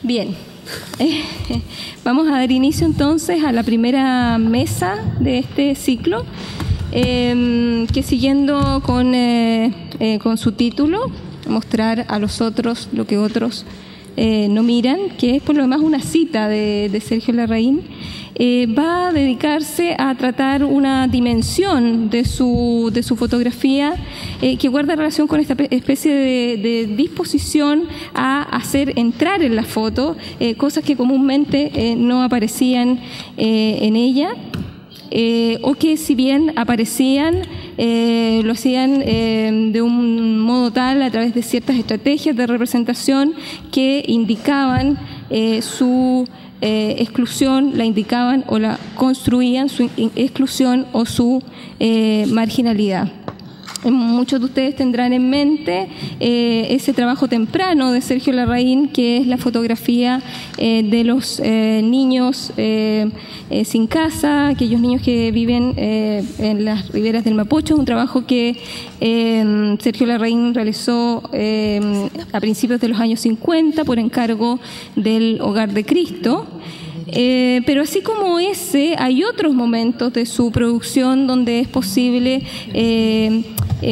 Bien, vamos a dar inicio entonces a la primera mesa de este ciclo, que siguiendo con su título, mostrar a los otros lo que otros no miran, que es por lo demás una cita de Sergio Larraín, va a dedicarse a tratar una dimensión de su fotografía que guarda relación con esta especie de disposición a hacer entrar en la foto cosas que comúnmente no aparecían en ella, o que si bien aparecían, lo hacían de un modo tal a través de ciertas estrategias de representación que indicaban su exclusión, la indicaban o la construían, su exclusión o su marginalidad. Muchos de ustedes tendrán en mente ese trabajo temprano de Sergio Larraín, que es la fotografía de los niños sin casa, aquellos niños que viven en las riberas del Mapocho, un trabajo que Sergio Larraín realizó a principios de los años 50 por encargo del Hogar de Cristo. Pero así como ese, hay otros momentos de su producción donde es posible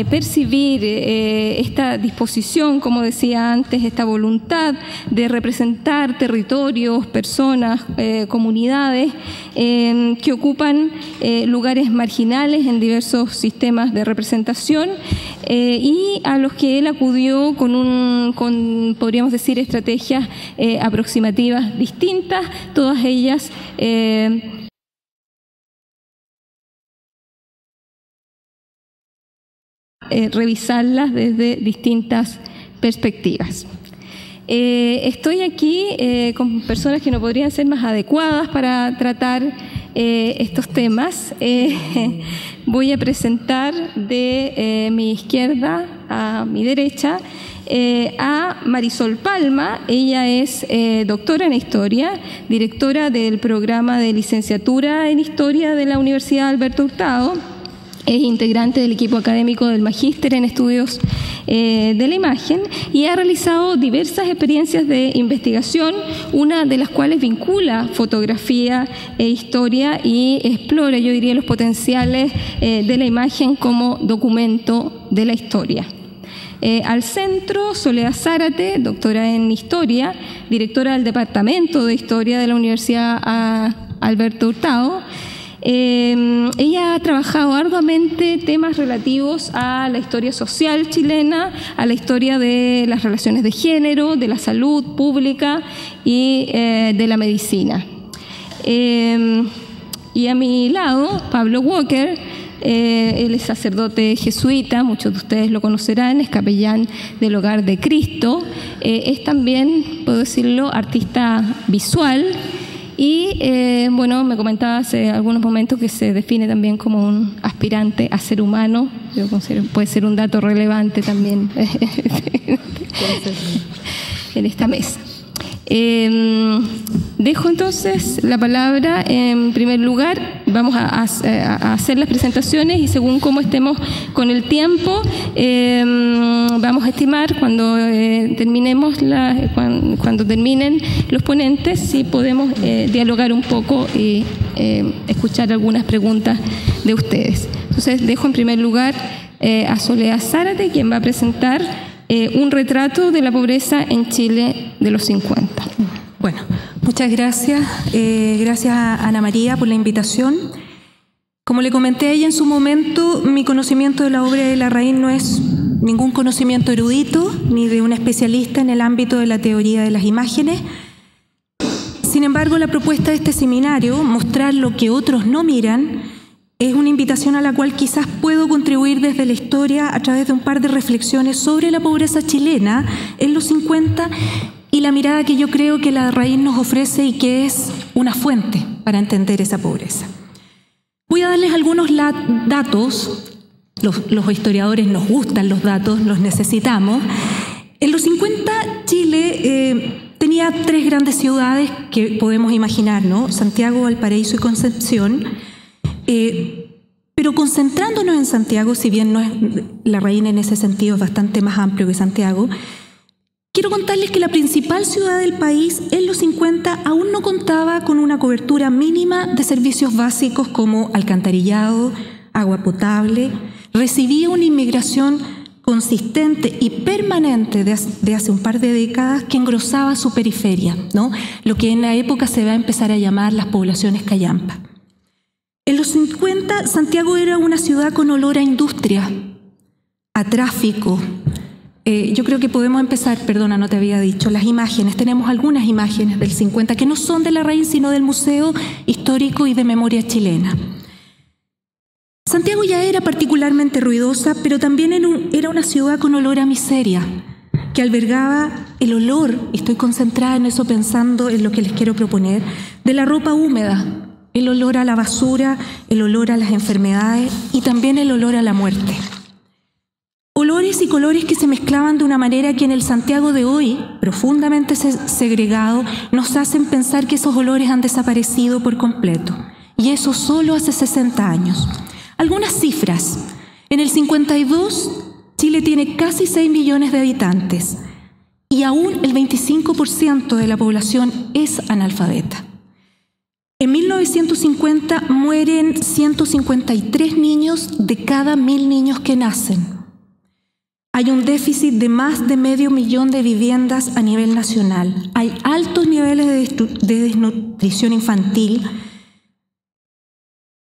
percibir esta disposición, como decía antes, esta voluntad de representar territorios, personas, comunidades que ocupan lugares marginales en diversos sistemas de representación, y a los que él acudió con podríamos decir, estrategias aproximativas distintas, todas ellas revisarlas desde distintas perspectivas. Estoy aquí con personas que no podrían ser más adecuadas para tratar estos temas. Voy a presentar de mi izquierda a mi derecha a Marisol Palma. Ella es doctora en Historia, directora del programa de licenciatura en Historia de la Universidad Alberto Hurtado. Es integrante del equipo académico del Magíster en Estudios de la Imagen y ha realizado diversas experiencias de investigación, una de las cuales vincula fotografía e historia y explora, yo diría, los potenciales de la imagen como documento de la historia. Al centro, Soledad Zárate, doctora en Historia, directora del Departamento de Historia de la Universidad Alberto Hurtado. Ella ha trabajado arduamente temas relativos a la historia social chilena, a la historia de las relaciones de género, de la salud pública y de la medicina. Y a mi lado, Pablo Walker. Él es sacerdote jesuita, muchos de ustedes lo conocerán, es capellán del Hogar de Cristo, es también, puedo decirlo, artista visual y, bueno, me comentaba hace algunos momentos que se define también como un aspirante a ser humano. Yo considero, puede ser un dato relevante también en esta mesa. Dejo entonces la palabra en primer lugar. Vamos a hacer las presentaciones y según cómo estemos con el tiempo, vamos a estimar cuando cuando terminen los ponentes si podemos dialogar un poco y escuchar algunas preguntas de ustedes. Entonces dejo en primer lugar a Soledad Zárate, quien va a presentar un retrato de la pobreza en Chile de los 50. Bueno, muchas gracias. Gracias a Ana María por la invitación. Como le comenté a ella en su momento, mi conocimiento de la obra de Larraín no es ningún conocimiento erudito ni de un especialista en el ámbito de la teoría de las imágenes. Sin embargo, la propuesta de este seminario, mostrar lo que otros no miran, es una invitación a la cual quizás puedo contribuir desde la historia a través de un par de reflexiones sobre la pobreza chilena en los 50 y la mirada que yo creo que Larraín nos ofrece y que es una fuente para entender esa pobreza. Voy a darles algunos datos. Los historiadores nos gustan los datos, los necesitamos. En los 50 Chile tenía tres grandes ciudades que podemos imaginar, ¿no? Santiago, Valparaíso y Concepción. Pero concentrándonos en Santiago, si bien no es, Larraín en ese sentido es bastante más amplio que Santiago, Quiero contarles que la principal ciudad del país en los 50 aún no contaba con una cobertura mínima de servicios básicos como alcantarillado, agua potable. Recibía una inmigración consistente y permanente de hace un par de décadas que engrosaba su periferia, ¿no? Lo que en la época se va a empezar a llamar las poblaciones callampa. En los 50, Santiago era una ciudad con olor a industria, a tráfico. Yo creo que podemos empezar, perdona, no te había dicho, las imágenes. Tenemos algunas imágenes del 50 que no son de Larraín, sino del Museo Histórico y de Memoria Chilena. Santiago ya era particularmente ruidosa, pero también era una ciudad con olor a miseria, que albergaba el olor, y estoy concentrada en eso pensando en lo que les quiero proponer, de la ropa húmeda, el olor a la basura, el olor a las enfermedades y también el olor a la muerte. Olores y colores que se mezclaban de una manera que en el Santiago de hoy, profundamente segregado, nos hacen pensar que esos olores han desaparecido por completo. Y eso solo hace 60 años. Algunas cifras. En el 52, Chile tiene casi 6 millones de habitantes y aún el 25% de la población es analfabeta. En 1950 mueren 153 niños de cada 1000 niños que nacen. Hay un déficit de más de 500.000 de viviendas a nivel nacional. Hay altos niveles de desnutrición infantil.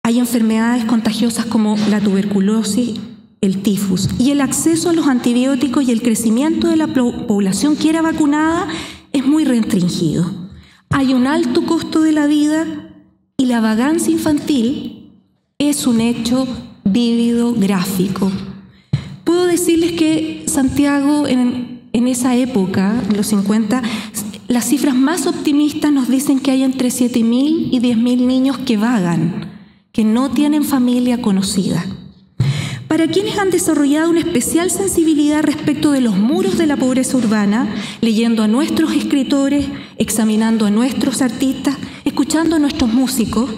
Hay enfermedades contagiosas como la tuberculosis, el tifus. Y el acceso a los antibióticos y el crecimiento de la población que era vacunada es muy restringido. Hay un alto costo de la vida y la vagancia infantil es un hecho vívido, gráfico. Puedo decirles que Santiago en esa época, en los 50, las cifras más optimistas nos dicen que hay entre 7.000 y 10.000 niños que vagan, que no tienen familia conocida. Para quienes han desarrollado una especial sensibilidad respecto de los muros de la pobreza urbana, leyendo a nuestros escritores, examinando a nuestros artistas, escuchando a nuestros músicos,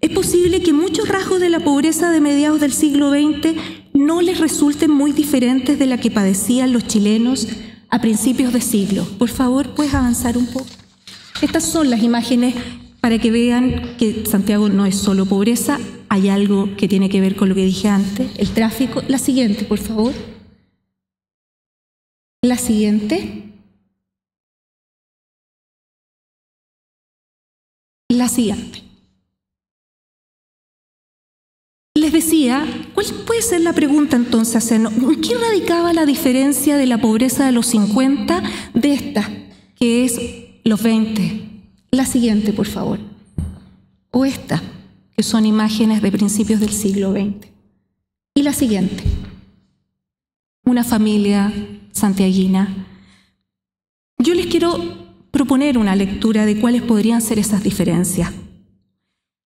es posible que muchos rasgos de la pobreza de mediados del siglo XX no les resulten muy diferentes de la que padecían los chilenos a principios de siglo. Por favor, ¿puedes avanzar un poco? Estas son las imágenes para que vean que Santiago no es solo pobreza, hay algo que tiene que ver con lo que dije antes, el tráfico. La siguiente, por favor. La siguiente. La siguiente. Les decía, ¿cuál puede ser la pregunta entonces? ¿En qué radicaba la diferencia de la pobreza de los 50 de esta, que es los 20? La siguiente, por favor. O esta, que son imágenes de principios del siglo XX. Y la siguiente. Una familia santiaguina. Yo les quiero proponer una lectura de cuáles podrían ser esas diferencias.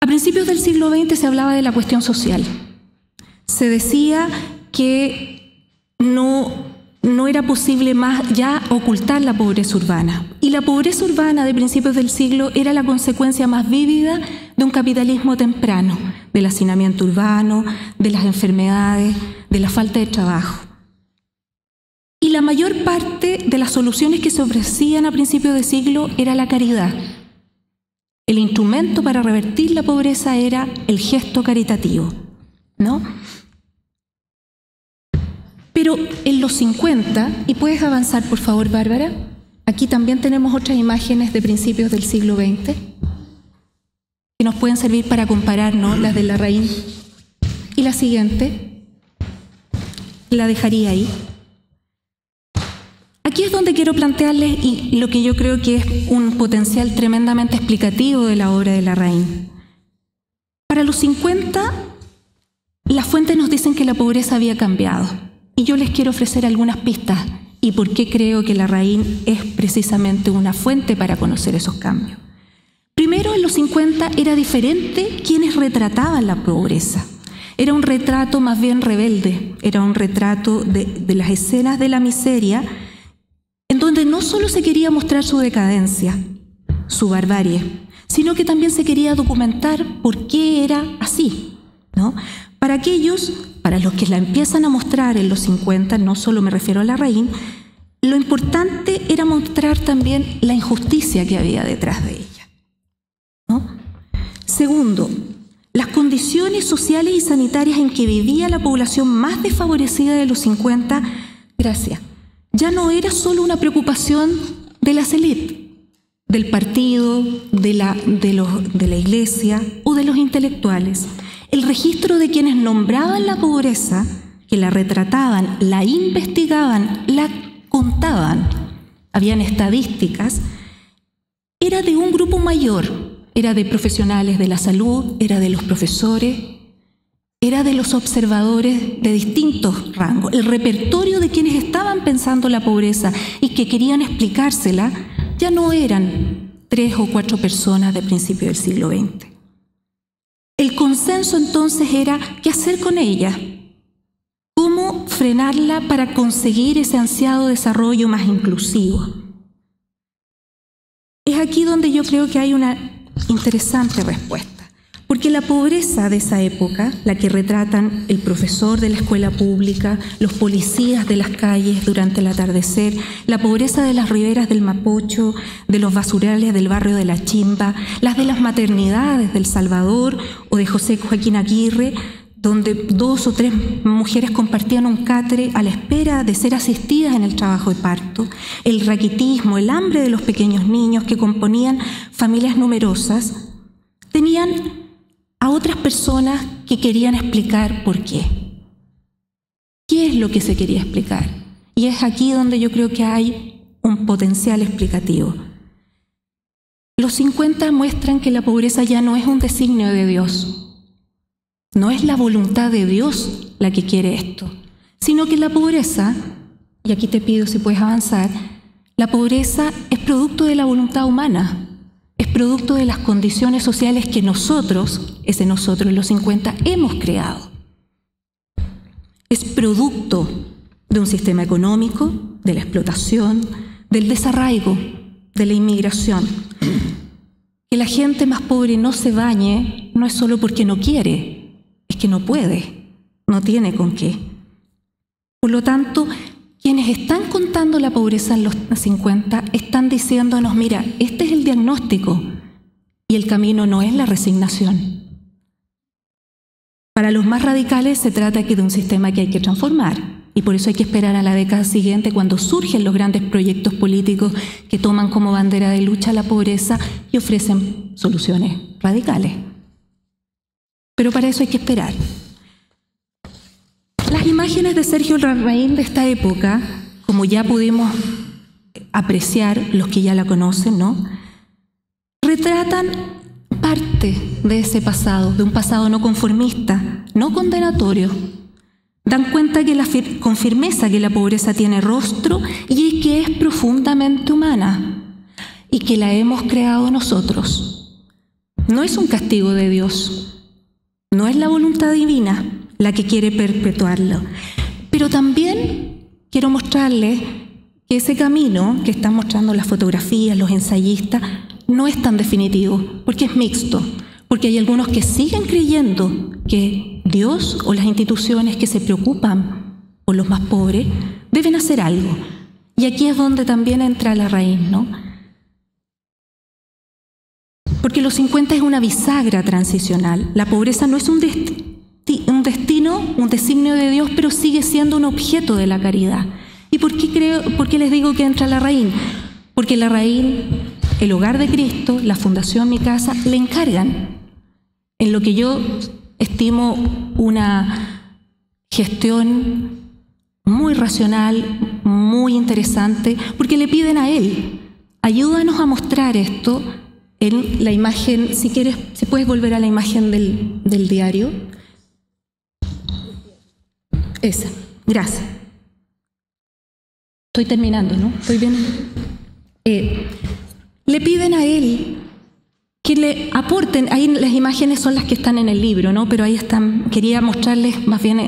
A principios del siglo XX se hablaba de la cuestión social. Se decía que no era posible más ya ocultar la pobreza urbana. Y la pobreza urbana de principios del siglo era la consecuencia más vívida de un capitalismo temprano, del hacinamiento urbano, de las enfermedades, de la falta de trabajo. Y la mayor parte de las soluciones que se ofrecían a principios de siglo era la caridad. El instrumento para revertir la pobreza era el gesto caritativo, ¿no? Pero en los 50, y puedes avanzar por favor, Bárbara, aquí también tenemos otras imágenes de principios del siglo XX que nos pueden servir para comparar, ¿no? Las de Larraín. Y la siguiente, la dejaría ahí. Aquí es donde quiero plantearles y lo que yo creo que es un potencial tremendamente explicativo de la obra de Larraín. Para los 50, las fuentes nos dicen que la pobreza había cambiado. Y yo les quiero ofrecer algunas pistas y por qué creo que Larraín es precisamente una fuente para conocer esos cambios. Primero, en los 50 era diferente quienes retrataban la pobreza. Era un retrato más bien rebelde, era un retrato de las escenas de la miseria, en donde no solo se quería mostrar su decadencia, su barbarie, sino que también se quería documentar por qué era así, ¿no? Para aquellos, para los que la empiezan a mostrar en los 50, no solo me refiero a Larraín, lo importante era mostrar también la injusticia que había detrás de ella, ¿no? Segundo, las condiciones sociales y sanitarias en que vivía la población más desfavorecida de los 50, ya no era solo una preocupación de las élites, del partido, de la iglesia o de los intelectuales. El registro de quienes nombraban la pobreza, que la retrataban, la investigaban, la contaban, habían estadísticas, era de un grupo mayor, era de profesionales de la salud, era de los profesores, era de los observadores de distintos rangos. El repertorio de quienes estaban pensando la pobreza y que querían explicársela ya no eran 3 o 4 personas de principio del siglo XX. El consenso entonces era qué hacer con ella, cómo frenarla para conseguir ese ansiado desarrollo más inclusivo. Es aquí donde yo creo que hay una interesante respuesta, porque la pobreza de esa época, la que retratan el profesor de la escuela pública, los policías de las calles durante el atardecer, la pobreza de las riberas del Mapocho, de los basurales del barrio de La Chimba, las de las maternidades del Salvador o de José Joaquín Aguirre, donde 2 o 3 mujeres compartían un catre a la espera de ser asistidas en el trabajo de parto, el raquitismo, el hambre de los pequeños niños que componían familias numerosas, tenían a otras personas que querían explicar por qué. ¿Qué es lo que se quería explicar? Y es aquí donde yo creo que hay un potencial explicativo. Los 50 muestran que la pobreza ya no es un designio de Dios. No es la voluntad de Dios la que quiere esto, sino que la pobreza, y aquí te pido si puedes avanzar, la pobreza es producto de la voluntad humana, es producto de las condiciones sociales que nosotros, ese nosotros en los 50, hemos creado. Es producto de un sistema económico, de la explotación, del desarraigo, de la inmigración. Que la gente más pobre no se bañe no es solo porque no quiere, es que no puede, no tiene con qué. Por lo tanto, quienes están contando la pobreza en los 50 están diciéndonos, mira, este es el diagnóstico y el camino no es la resignación. Para los más radicales se trata aquí de un sistema que hay que transformar y por eso hay que esperar a la década siguiente cuando surgen los grandes proyectos políticos que toman como bandera de lucha la pobreza y ofrecen soluciones radicales. Pero para eso hay que esperar. Las imágenes de Sergio Larraín de esta época, como ya pudimos apreciar los que ya la conocen, ¿no?, retratan parte de ese pasado, de un pasado no conformista, no condenatorio. Dan cuenta que con firmeza que la pobreza tiene rostro y que es profundamente humana y que la hemos creado nosotros. No es un castigo de Dios. No es la voluntad divina la que quiere perpetuarlo. Pero también quiero mostrarles que ese camino que están mostrando las fotografías, los ensayistas, no es tan definitivo, porque es mixto, porque hay algunos que siguen creyendo que Dios o las instituciones que se preocupan por los más pobres deben hacer algo. Y aquí es donde también entra Larraín, ¿no? Porque los 50 es una bisagra transicional. La pobreza no es un destino, un designio de Dios, pero sigue siendo un objeto de la caridad. ¿Y por qué les digo que entra Larraín? Porque Larraín, el Hogar de Cristo, la Fundación Mi Casa, le encargan, en lo que yo estimo una gestión muy racional, muy interesante, porque le piden a él, ayúdanos a mostrar esto en la imagen, si quieres, si puedes volver a la imagen del diario. Esa, gracias. Estoy terminando, ¿no? ¿Estoy bien? Le piden a él que le aporten, ahí las imágenes son las que están en el libro, ¿no? Pero ahí están, quería mostrarles más bien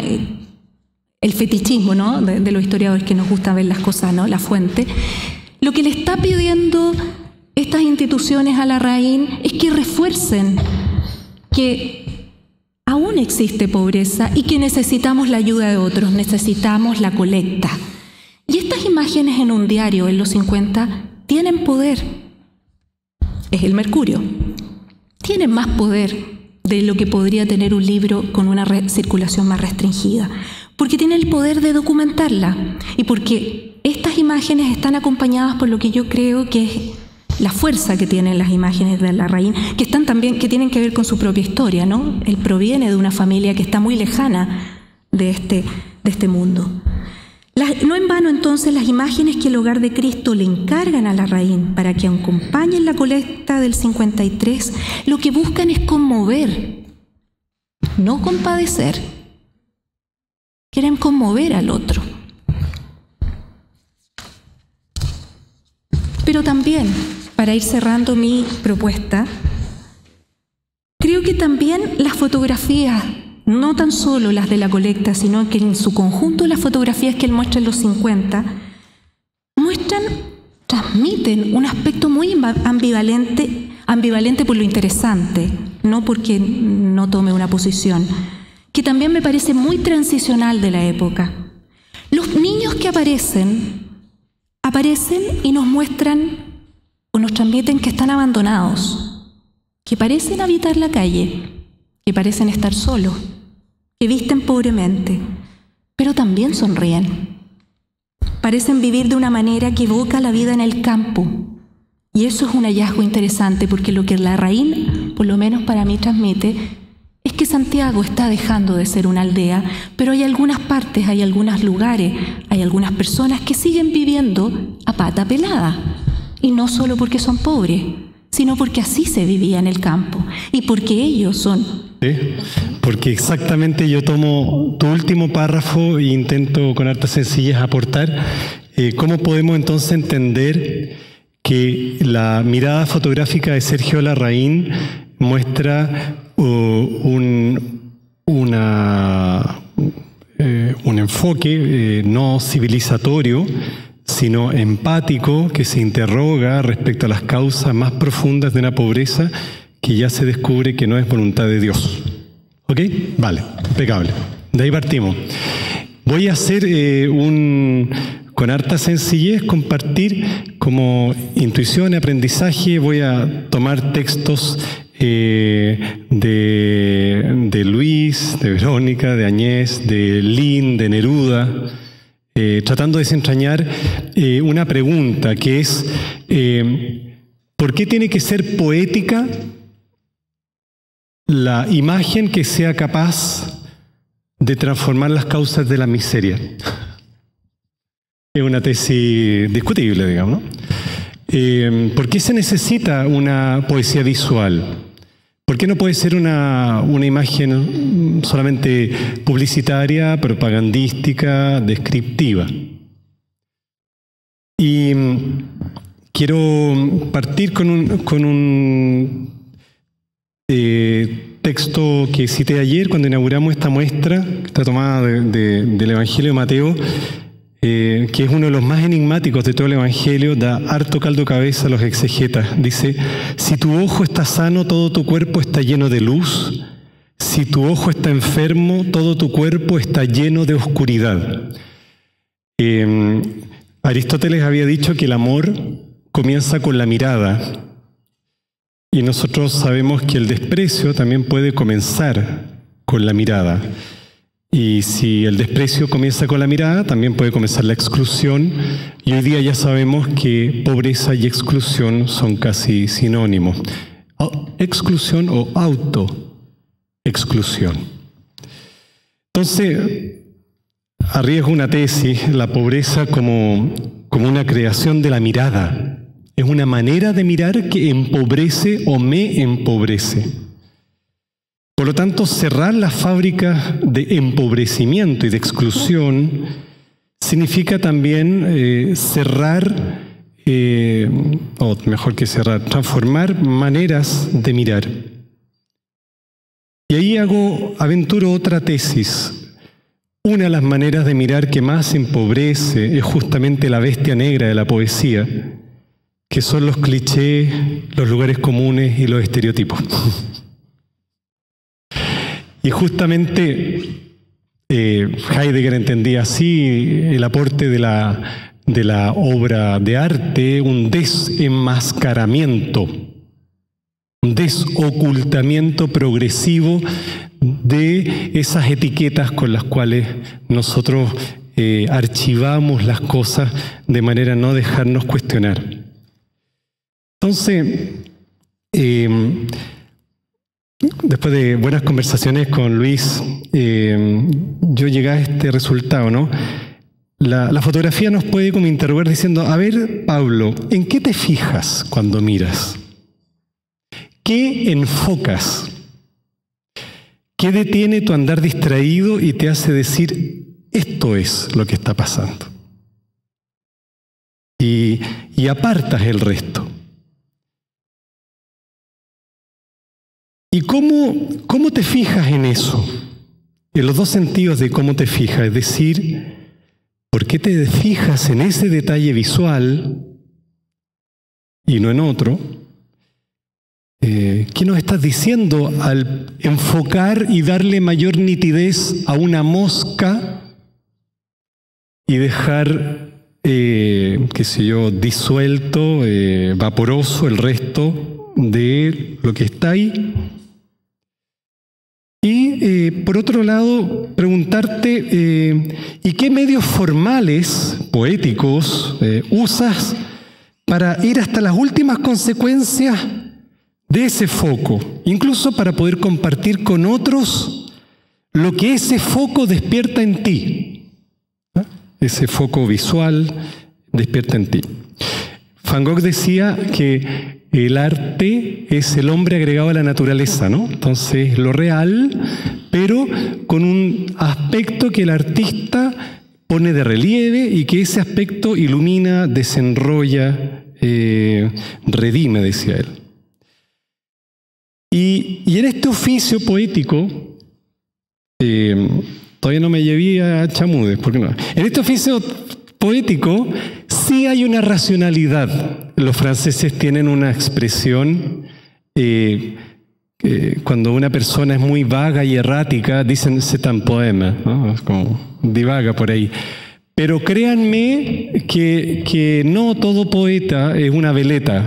el fetichismo, ¿no?, de los historiadores que nos gusta ver las cosas, ¿no?, la fuente. Lo que le está pidiendo estas instituciones a Larraín es que refuercen que aún existe pobreza y que necesitamos la ayuda de otros, necesitamos la colecta. Y estas imágenes imágenes en un diario en los 50 tienen poder. Es el mercurio. Tienen más poder de lo que podría tener un libro con una circulación más restringida, porque tiene el poder de documentarla y porque estas imágenes están acompañadas por lo que yo creo que es la fuerza que tienen las imágenes de Larraín, que están también, que tienen que ver con su propia historia, ¿no? Él proviene de una familia que está muy lejana de este mundo. No en vano, entonces, las imágenes que el Hogar de Cristo le encargan a Larraín para que acompañen la colecta del 53, lo que buscan es conmover, no compadecer. Quieren conmover al otro. Pero también, para ir cerrando mi propuesta, creo que también las fotografías, no tan solo las de la colecta, sino que en su conjunto las fotografías que él muestra en los 50, transmiten un aspecto muy ambivalente por lo interesante, no porque no tome una posición, que también me parece muy transicional de la época. Los niños que aparecen y nos muestran o nos transmiten que están abandonados, que parecen habitar la calle, que parecen estar solos, que visten pobremente, pero también sonríen. Parecen vivir de una manera que evoca la vida en el campo. Y eso es un hallazgo interesante, porque lo que Larraín, por lo menos para mí, transmite es que Santiago está dejando de ser una aldea, pero hay algunas partes, hay algunos lugares, hay algunas personas que siguen viviendo a pata pelada. Y no solo porque son pobres, sino porque así se vivía en el campo y porque ellos son... Sí, porque exactamente yo tomo tu último párrafo e intento con harta sencillez aportar cómo podemos entonces entender que la mirada fotográfica de Sergio Larraín muestra un enfoque no civilizatorio, sino empático, que se interroga respecto a las causas más profundas de una pobreza que ya se descubre que no es voluntad de Dios. ¿Ok? Vale, impecable. De ahí partimos. Voy a hacer con harta sencillez, compartir como intuición y aprendizaje. Voy a tomar textos de Luis, de Verónica, de Añés, de Lin, de Neruda, tratando de desentrañar una pregunta que es ¿por qué tiene que ser poética la imagen que sea capaz de transformar las causas de la miseria? Es una tesis discutible, digamos, ¿no? ¿Por qué se necesita una poesía visual? ¿Por qué no puede ser una imagen solamente publicitaria, propagandística, descriptiva? Y quiero partir con un texto que cité ayer cuando inauguramos esta muestra, que está tomada del Evangelio de Mateo, que es uno de los más enigmáticos de todo el Evangelio, da harto caldo de cabeza a los exegetas. Dice: si tu ojo está sano, todo tu cuerpo está lleno de luz. Si tu ojo está enfermo, todo tu cuerpo está lleno de oscuridad. Aristóteles había dicho que el amor comienza con la mirada. Y nosotros sabemos que el desprecio también puede comenzar con la mirada. Y si el desprecio comienza con la mirada, también puede comenzar la exclusión. Y hoy día ya sabemos que pobreza y exclusión son casi sinónimos. Exclusión o autoexclusión. Entonces, arriesgo una tesis: la pobreza como una creación de la mirada. Es una manera de mirar que empobrece o me empobrece. Por lo tanto, cerrar las fábricas de empobrecimiento y de significa también cerrar, o mejor que cerrar, transformar maneras de mirar. Y ahí aventuro otra tesis. Una de las maneras de mirar que más empobrece es justamente la bestia negra de la poesía, que son los clichés, los lugares comunes y los estereotipos. Y justamente Heidegger entendía así el aporte de la la obra de arte, un desenmascaramiento, un desocultamiento progresivo de esas etiquetas con las cuales nosotros archivamos las cosas de manera a no dejarnos cuestionar. Entonces, después de buenas conversaciones con Luis, yo llegué a este resultado, ¿no? La fotografía nos puede como interrogar diciendo, a ver, Pablo, ¿en qué te fijas cuando miras? ¿Qué enfocas? ¿Qué detiene tu andar distraído y te hace decir, esto es lo que está pasando? Y apartas el resto. ¿Y cómo te fijas en eso? En los dos sentidos de cómo te fijas, es decir, ¿por qué te fijas en ese detalle visual y no en otro? ¿Qué nos estás diciendo al enfocar y darle mayor nitidez a una mosca y dejar, qué sé yo, disuelto, vaporoso el resto de lo que está ahí? Y por otro lado, preguntarte, ¿y qué medios formales, poéticos, usas para ir hasta las últimas consecuencias de ese foco, incluso para poder compartir con otros lo que ese foco despierta en ti? Ese foco visual despierta en ti. Van Gogh decía que el arte es el hombre agregado a la naturaleza, ¿no? Entonces, lo real, pero con un aspecto que el artista pone de relieve y que ese aspecto ilumina, desenrolla, redime, decía él. Y en este oficio poético, todavía no me llevé a Chamudes, ¿por qué no? En este oficio poético sí hay una racionalidad. Los franceses tienen una expresión, cuando una persona es muy vaga y errática, dicen c'est un poème, ¿no? Es como divaga por ahí. Pero créanme que no todo poeta es una veleta.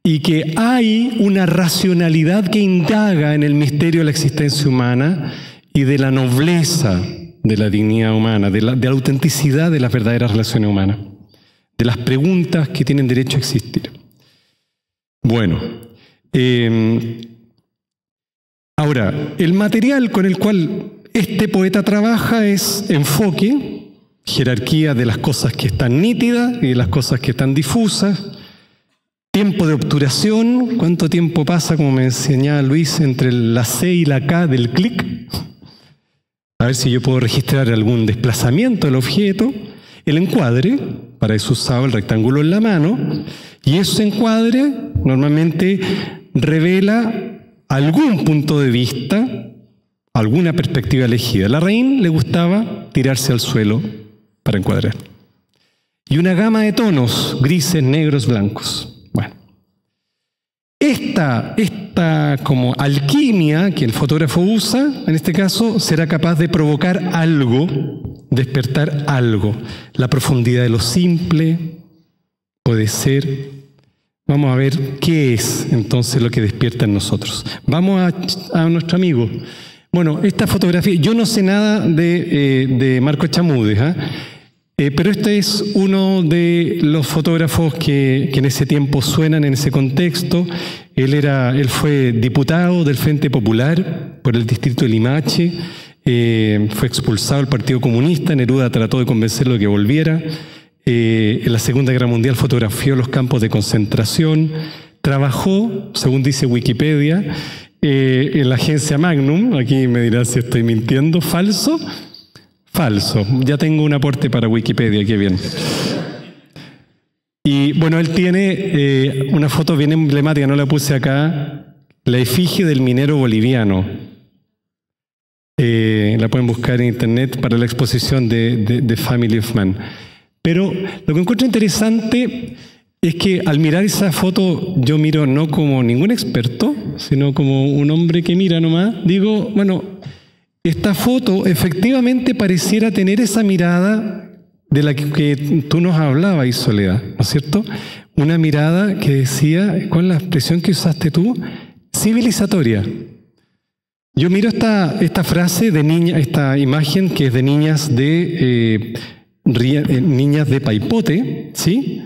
Y que hay una racionalidad que indaga en el misterio de la existencia humana y de la nobleza de la dignidad humana, de la autenticidad de las verdaderas relaciones humanas, de las preguntas que tienen derecho a existir. Bueno, ahora, el material con el cual este poeta trabaja es enfoque, jerarquía de las cosas que están nítidas y de las cosas que están difusas, tiempo de obturación, cuánto tiempo pasa, como me enseñaba Luis, entre la C y la K del clic, a ver si yo puedo registrar algún desplazamiento del objeto, el encuadre, para eso usaba el rectángulo en la mano, y ese encuadre normalmente revela algún punto de vista, alguna perspectiva elegida. A Larraín le gustaba tirarse al suelo para encuadrar. Y una gama de tonos, grises, negros, blancos. Bueno, esta como alquimia que el fotógrafo usa, en este caso, será capaz de provocar algo, despertar algo. La profundidad de lo simple puede ser. Vamos a ver qué es entonces lo que despierta en nosotros. Vamos a nuestro amigo. Bueno, esta fotografía, yo no sé nada de Marco Chamudes, pero este es uno de los fotógrafos que en ese tiempo suenan en ese contexto. Él fue diputado del Frente Popular por el distrito de Limache, fue expulsado del Partido Comunista, Neruda trató de convencerlo de que volviera. En la Segunda Guerra Mundial fotografió los campos de concentración, trabajó, según dice Wikipedia, en la agencia Magnum. Aquí me dirán si estoy mintiendo. ¿Falso? Falso. Ya tengo un aporte para Wikipedia, qué bien. Y bueno, él tiene una foto bien emblemática, no la puse acá, la efigie del minero boliviano. La pueden buscar en internet para la exposición de Family of Man. Pero lo que encuentro interesante es que al mirar esa foto, yo miro no como ningún experto, sino como un hombre que mira nomás. Digo, bueno, esta foto efectivamente pareciera tener esa mirada de la que tú nos hablabas, Soledad, ¿no es cierto? Una mirada que decía, con la expresión que usaste tú, civilizatoria. Yo miro esta frase de niña, esta imagen que es de niñas de Paipote, ¿sí?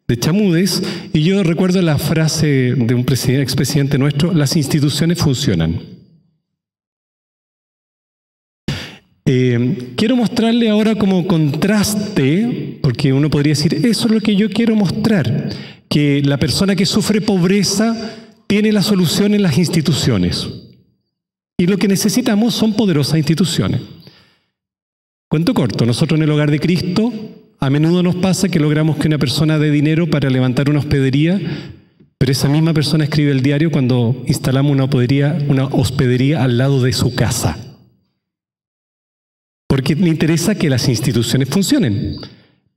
De Chamudes, y yo recuerdo la frase de un expresidente nuestro: las instituciones funcionan. Quiero mostrarle ahora como contraste, porque uno podría decir, eso es lo que yo quiero mostrar, que la persona que sufre pobreza tiene la solución en las instituciones. Y lo que necesitamos son poderosas instituciones. Cuento corto, nosotros en el Hogar de Cristo a menudo nos pasa que logramos que una persona dé dinero para levantar una hospedería, pero esa misma persona escribe el diario cuando instalamos una hospedería al lado de su casa. Porque le interesa que las instituciones funcionen.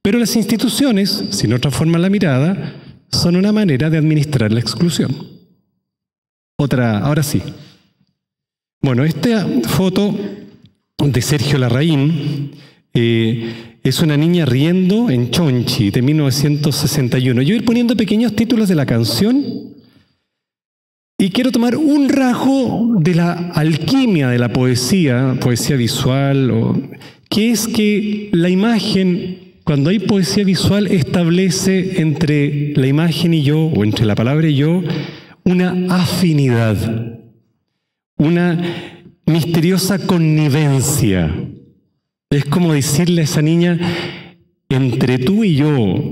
Pero las instituciones, si no transforman la mirada, son una manera de administrar la exclusión. Ahora sí. Bueno, esta foto de Sergio Larraín es una niña riendo en Chonchi, de 1961. Yo voy a ir poniendo pequeños títulos de la canción y quiero tomar un rasgo de la alquimia de la poesía visual, que es que la imagen, cuando hay poesía visual, establece entre la imagen y yo, o entre la palabra y yo, una afinidad, una misteriosa connivencia. Es como decirle a esa niña, entre tú y yo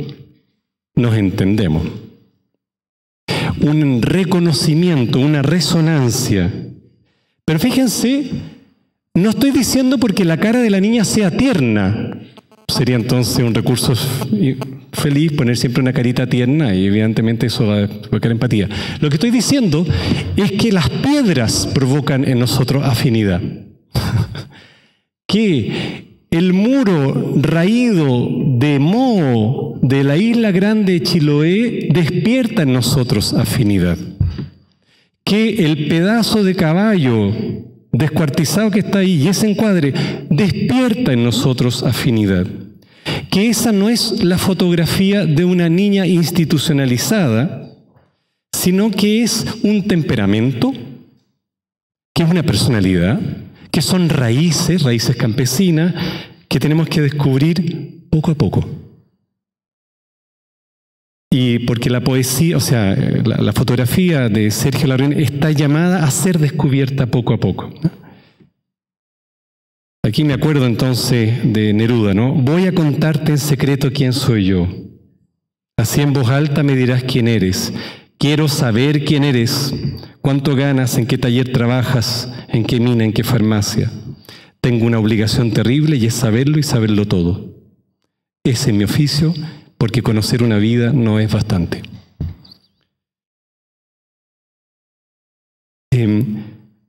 nos entendemos. Un reconocimiento, una resonancia. Pero fíjense, no estoy diciendo porque la cara de la niña sea tierna. Sería entonces un recurso feliz poner siempre una carita tierna y evidentemente eso va a provocar empatía. Lo que estoy diciendo es que las piedras provocan en nosotros afinidad. Que el muro raído de moho de la isla grande de Chiloé despierta en nosotros afinidad. Que el pedazo de caballo descuartizado que está ahí y ese encuadre despierta en nosotros afinidad. Que esa no es la fotografía de una niña institucionalizada, sino que es un temperamento, que es una personalidad, que son raíces campesinas, que tenemos que descubrir poco a poco. Y porque la poesía, o sea, la fotografía de Sergio Larraín está llamada a ser descubierta poco a poco. Aquí me acuerdo entonces de Neruda, ¿no? Voy a contarte en secreto quién soy yo. Así en voz alta me dirás quién eres. Quiero saber quién eres, cuánto ganas, en qué taller trabajas, en qué mina, en qué farmacia. Tengo una obligación terrible y es saberlo y saberlo todo. Ese es mi oficio, porque conocer una vida no es bastante.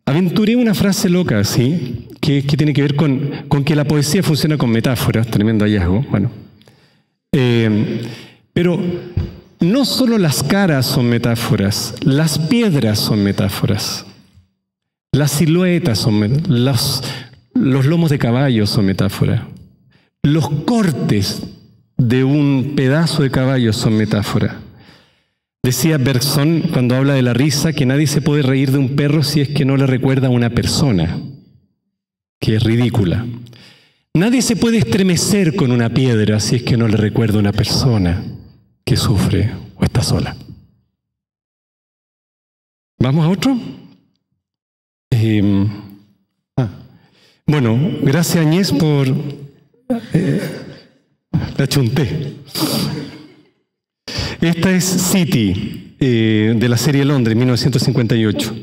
Aventuré una frase loca, ¿sí? Que tiene que ver con que la poesía funciona con metáforas, tremendo hallazgo. Bueno, pero no solo las caras son metáforas, las piedras son metáforas, las siluetas son los lomos de caballo son metáforas, los cortes de un pedazo de caballo son metáforas. Decía Bergson, cuando habla de la risa, que nadie se puede reír de un perro si es que no le recuerda a una persona, que es ridícula. Nadie se puede estremecer con una piedra si es que no le recuerda a una persona que sufre o está sola. ¿Vamos a otro? Bueno, gracias Añez por... la chunté. Esta es City, de la serie Londres, 1958.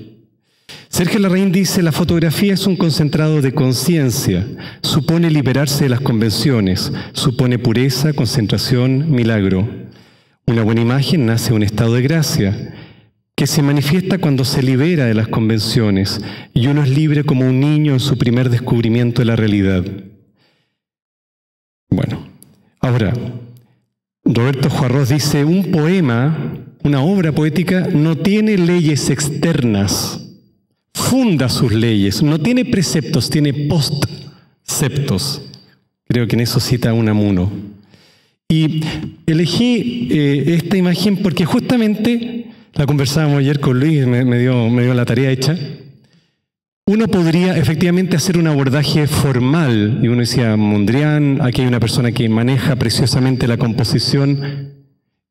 Sergio Larraín dice, la fotografía es un concentrado de conciencia, supone liberarse de las convenciones, supone pureza, concentración, milagro. Una buena imagen nace de un estado de gracia, que se manifiesta cuando se libera de las convenciones y uno es libre como un niño en su primer descubrimiento de la realidad. Bueno, ahora, Roberto Juarros dice, un poema, una obra poética, no tiene leyes externas, funda sus leyes, no tiene preceptos, tiene postceptos. creo que en eso cita Unamuno. Y elegí esta imagen porque justamente, la conversábamos ayer con Luis, me dio la tarea hecha. Uno podría efectivamente hacer un abordaje formal, y uno decía, Mondrian, aquí hay una persona que maneja preciosamente la composición.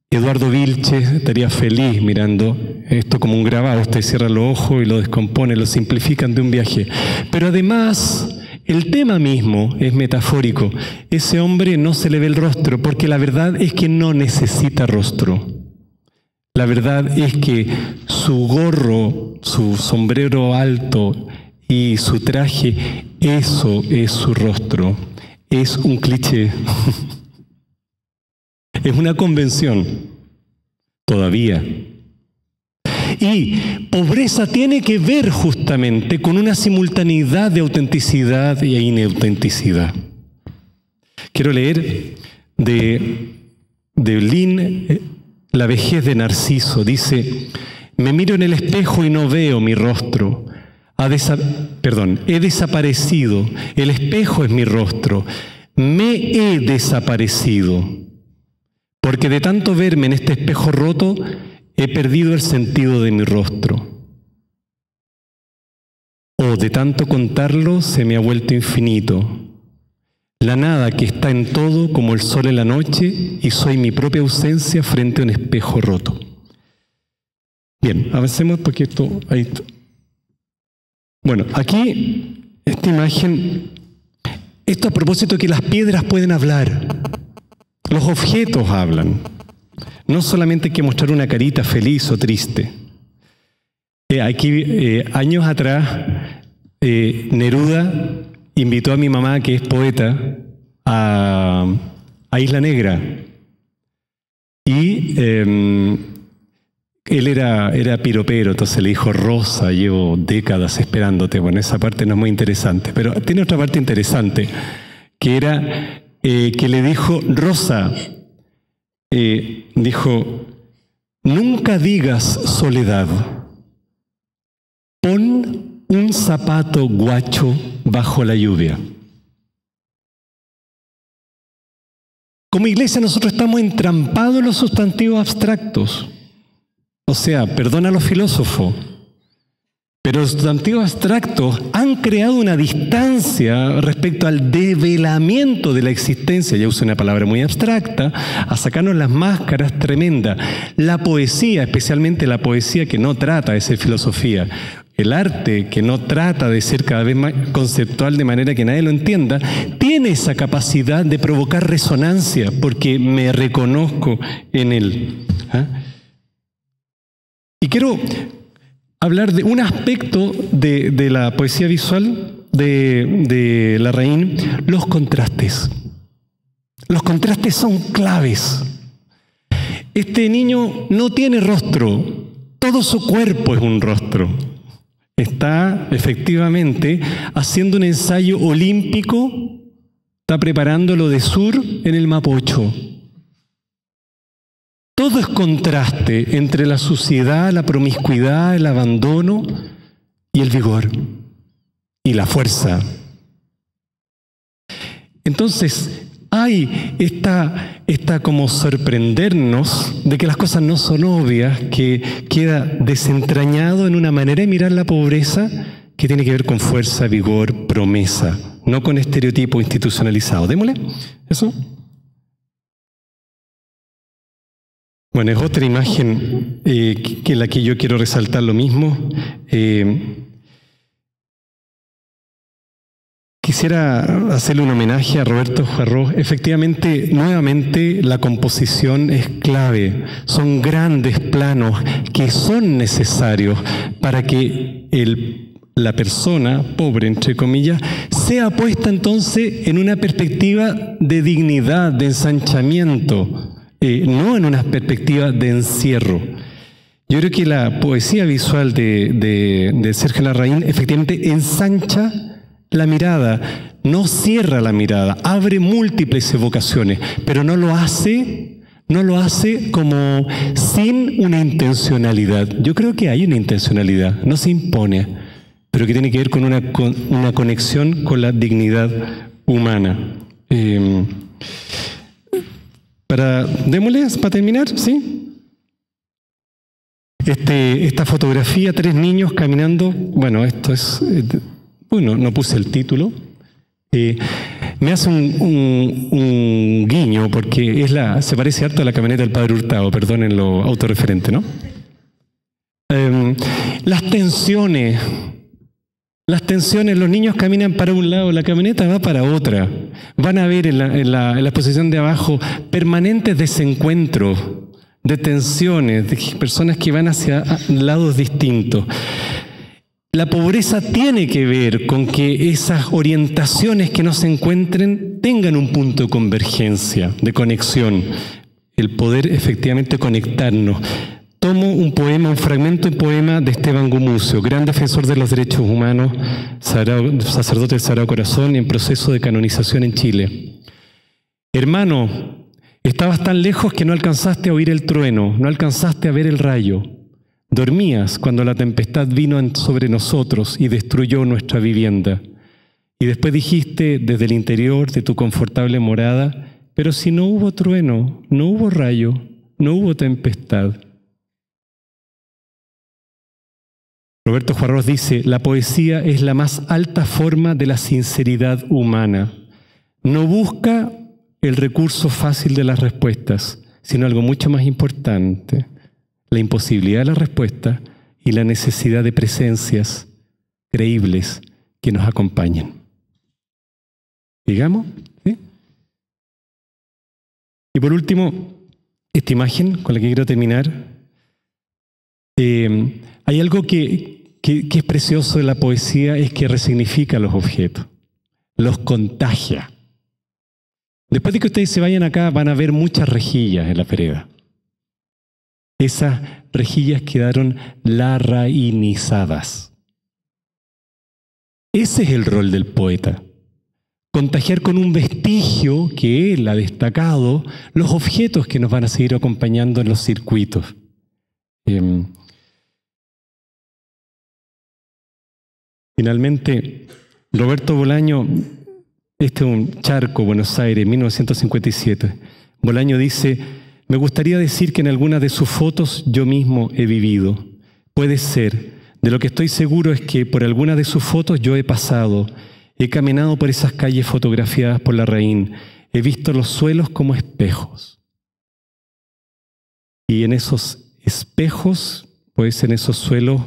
Eduardo Vilches estaría feliz mirando esto como un grabado. Usted cierra los ojos y lo descompone, lo simplifican de un viaje. Pero además, el tema mismo es metafórico. Ese hombre no se le ve el rostro, porque la verdad es que no necesita rostro. La verdad es que su gorro, su sombrero alto y su traje, eso es su rostro. Es un cliché. Es una convención, todavía. Y pobreza tiene que ver justamente con una simultaneidad de autenticidad e inautenticidad. Quiero leer de Lin, La vejez de Narciso. Dice, me miro en el espejo y no veo mi rostro. He desaparecido. El espejo es mi rostro. Me he desaparecido. Porque de tanto verme en este espejo roto, he perdido el sentido de mi rostro. O de tanto contarlo, se me ha vuelto infinito. La nada que está en todo como el sol en la noche, y soy mi propia ausencia frente a un espejo roto. Bien, avancemos porque esto... Bueno, aquí, esta imagen, esto a propósito de que las piedras pueden hablar. Los objetos hablan. No solamente hay que mostrar una carita feliz o triste. Aquí, años atrás, Neruda invitó a mi mamá, que es poeta, a Isla Negra. Y él era piropero, entonces le dijo, Rosa, llevo décadas esperándote. Bueno, esa parte no es muy interesante, pero tiene otra parte interesante, que era... que le dijo, Rosa, dijo, nunca digas soledad, pon un zapato guacho bajo la lluvia. Como iglesia nosotros estamos entrampados en los sustantivos abstractos. O sea, perdona a los filósofos, pero los sustantivos abstractos han creado una distancia respecto al develamiento de la existencia, ya usé una palabra muy abstracta, a sacarnos las máscaras tremenda. La poesía, especialmente la poesía que no trata de ser filosofía, el arte que no trata de ser cada vez más conceptual de manera que nadie lo entienda, tiene esa capacidad de provocar resonancia, porque me reconozco en él. Y quiero hablar de un aspecto de la poesía visual de Larraín, los contrastes. Los contrastes son claves. Este niño no tiene rostro, todo su cuerpo es un rostro. Está efectivamente haciendo un ensayo olímpico, está preparándolo de sur en el Mapocho. Todo es contraste entre la suciedad, la promiscuidad, el abandono y el vigor y la fuerza. Entonces, hay esta como sorprendernos de que las cosas no son obvias, que queda desentrañado en una manera de mirar la pobreza que tiene que ver con fuerza, vigor, promesa, no con estereotipo institucionalizado. Démosle eso. Bueno, es otra imagen que la que yo quiero resaltar lo mismo. Quisiera hacerle un homenaje a Roberto Juarro. Efectivamente, nuevamente, la composición es clave. Son grandes planos que son necesarios para que la persona, pobre, entre comillas, sea puesta entonces en una perspectiva de dignidad, de ensanchamiento, no en una perspectiva de encierro. Yo creo que la poesía visual de Sergio Larraín efectivamente ensancha la mirada, no cierra la mirada, abre múltiples evocaciones, pero no lo hace como sin una intencionalidad. Yo creo que hay una intencionalidad, no se impone, pero que tiene que ver con una conexión con la dignidad humana. Démosle para terminar, ¿sí? Esta fotografía, 3 niños caminando, bueno, esto es, bueno, no puse el título, me hace un guiño porque se parece harto a la camioneta del Padre Hurtado, perdonen lo autorreferente, ¿no? Las tensiones, los niños caminan para un lado, la camioneta va para otra. Van a ver en la exposición de abajo permanentes desencuentros, de tensiones, de personas que van hacia lados distintos. La pobreza tiene que ver con que esas orientaciones que no se encuentren tengan un punto de convergencia, de conexión, el poder efectivamente conectarnos. Tomo un fragmento de poema de Esteban Gumucio, gran defensor de los derechos humanos, sacerdote del Sagrado Corazón y en proceso de canonización en Chile. Hermano, estabas tan lejos que no alcanzaste a oír el trueno, no alcanzaste a ver el rayo. Dormías cuando la tempestad vino sobre nosotros y destruyó nuestra vivienda. Y después dijiste desde el interior de tu confortable morada, pero si no hubo trueno, no hubo rayo, no hubo tempestad. Roberto Juarros dice, la poesía es la más alta forma de la sinceridad humana. No busca el recurso fácil de las respuestas, sino algo mucho más importante, la imposibilidad de la respuesta y la necesidad de presencias creíbles que nos acompañen. ¿Digamos? ¿Sí? Y por último, esta imagen con la que quiero terminar. Hay algo que es precioso de la poesía, es que resignifica los objetos, los contagia. Después de que ustedes se vayan acá, van a ver muchas rejillas en la vereda. Esas rejillas quedaron larrainizadas. Ese es el rol del poeta. Contagiar con un vestigio que él ha destacado los objetos que nos van a seguir acompañando en los circuitos. Finalmente, Roberto Bolaño, este es un Charco, Buenos Aires, 1957. Bolaño dice, me gustaría decir que en algunas de sus fotos yo mismo he vivido. Puede ser, de lo que estoy seguro es que por algunas de sus fotos yo he pasado, he caminado por esas calles fotografiadas por Larraín, he visto los suelos como espejos. Y en esos espejos, pues en esos suelos,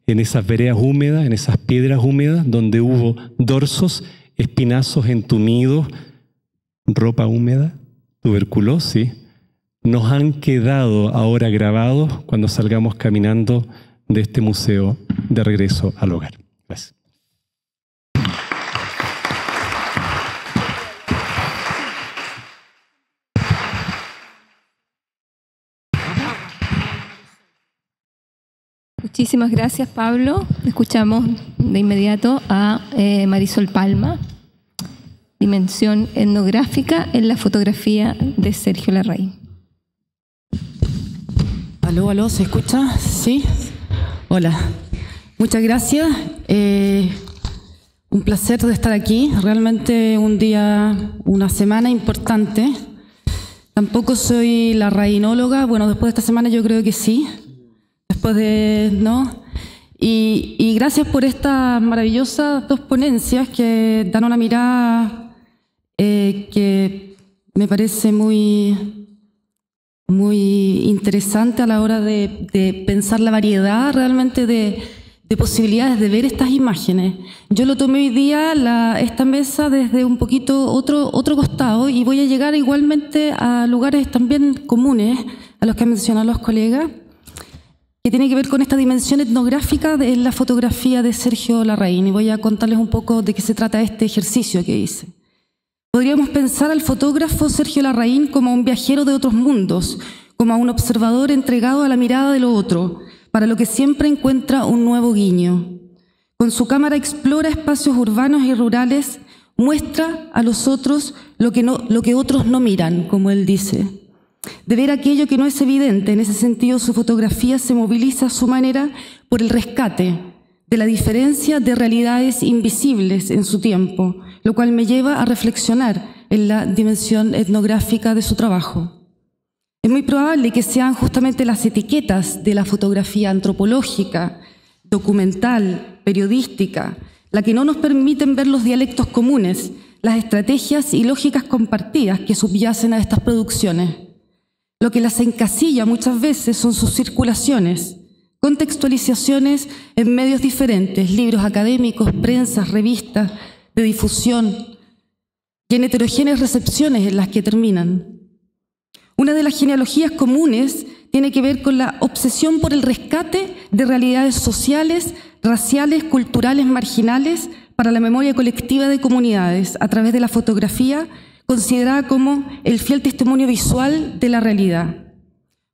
en esas veredas húmedas, en esas piedras húmedas, donde hubo dorsos, espinazos entumidos, ropa húmeda, tuberculosis, nos han quedado ahora grabados cuando salgamos caminando de este museo de regreso al hogar. Gracias. Muchísimas gracias, Pablo. Escuchamos de inmediato a Marisol Palma, Dimensión etnográfica en la fotografía de Sergio Larraín. Aló, aló, ¿se escucha? Sí. Hola. Muchas gracias. Un placer de estar aquí. Realmente un día, una semana importante. Tampoco soy larrainóloga. Bueno, después de esta semana yo creo que sí. Después de, ¿no? Y gracias por estas maravillosas 2 ponencias que dan una mirada que me parece muy interesante a la hora de pensar la variedad realmente de posibilidades de ver estas imágenes. Yo lo tomé hoy día, esta mesa, desde un poquito otro costado, y voy a llegar igualmente a lugares también comunes a los que han mencionado los colegas, que tiene que ver con esta dimensión etnográfica de la fotografía de Sergio Larraín, y voy a contarles un poco de qué se trata este ejercicio que hice. Podríamos pensar al fotógrafo Sergio Larraín como un viajero de otros mundos, como a un observador entregado a la mirada de lo otro, para lo que siempre encuentra un nuevo guiño. Con su cámara explora espacios urbanos y rurales, muestra a los otros lo que otros no miran, como él dice. De ver aquello que no es evidente, en ese sentido su fotografía se moviliza a su manera por el rescate de la diferencia de realidades invisibles en su tiempo, lo cual me lleva a reflexionar en la dimensión etnográfica de su trabajo. Es muy probable que sean justamente las etiquetas de la fotografía antropológica, documental, periodística, la que no nos permiten ver los dialectos comunes, las estrategias y lógicas compartidas que subyacen a estas producciones. Lo que las encasilla muchas veces son sus circulaciones, contextualizaciones en medios diferentes, libros académicos, prensas, revistas de difusión, y en heterogéneas recepciones en las que terminan. Una de las genealogías comunes tiene que ver con la obsesión por el rescate de realidades sociales, raciales, culturales, marginales para la memoria colectiva de comunidades a través de la fotografía, considerada como el fiel testimonio visual de la realidad.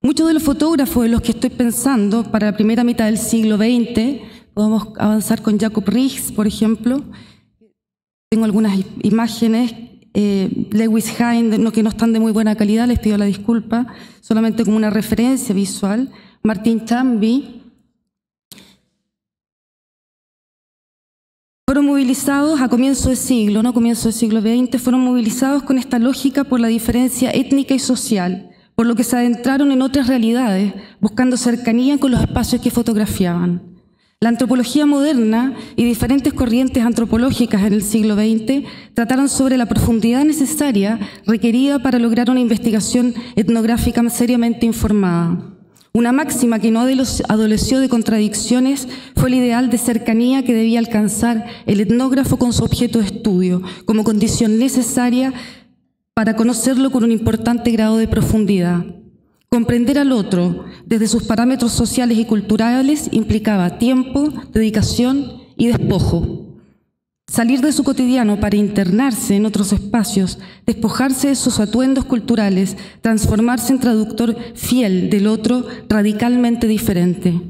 Muchos de los fotógrafos en los que estoy pensando para la primera mitad del siglo XX, podemos avanzar con Jacob Rijs, por ejemplo. Tengo algunas imágenes, Lewis Hine, que no están de muy buena calidad, les pido la disculpa, solamente como una referencia visual. Martin Chamby. Fueron movilizados a comienzo de siglo, comienzo del siglo XX, fueron movilizados con esta lógica por la diferencia étnica y social, por lo que se adentraron en otras realidades, buscando cercanía con los espacios que fotografiaban. La antropología moderna y diferentes corrientes antropológicas en el siglo XX trataron sobre la profundidad necesaria requerida para lograr una investigación etnográfica seriamente informada. Una máxima que no adoleció de contradicciones fue el ideal de cercanía que debía alcanzar el etnógrafo con su objeto de estudio, como condición necesaria para conocerlo con un importante grado de profundidad. Comprender al otro desde sus parámetros sociales y culturales implicaba tiempo, dedicación y despojo. Salir de su cotidiano para internarse en otros espacios, despojarse de sus atuendos culturales, transformarse en traductor fiel del otro radicalmente diferente.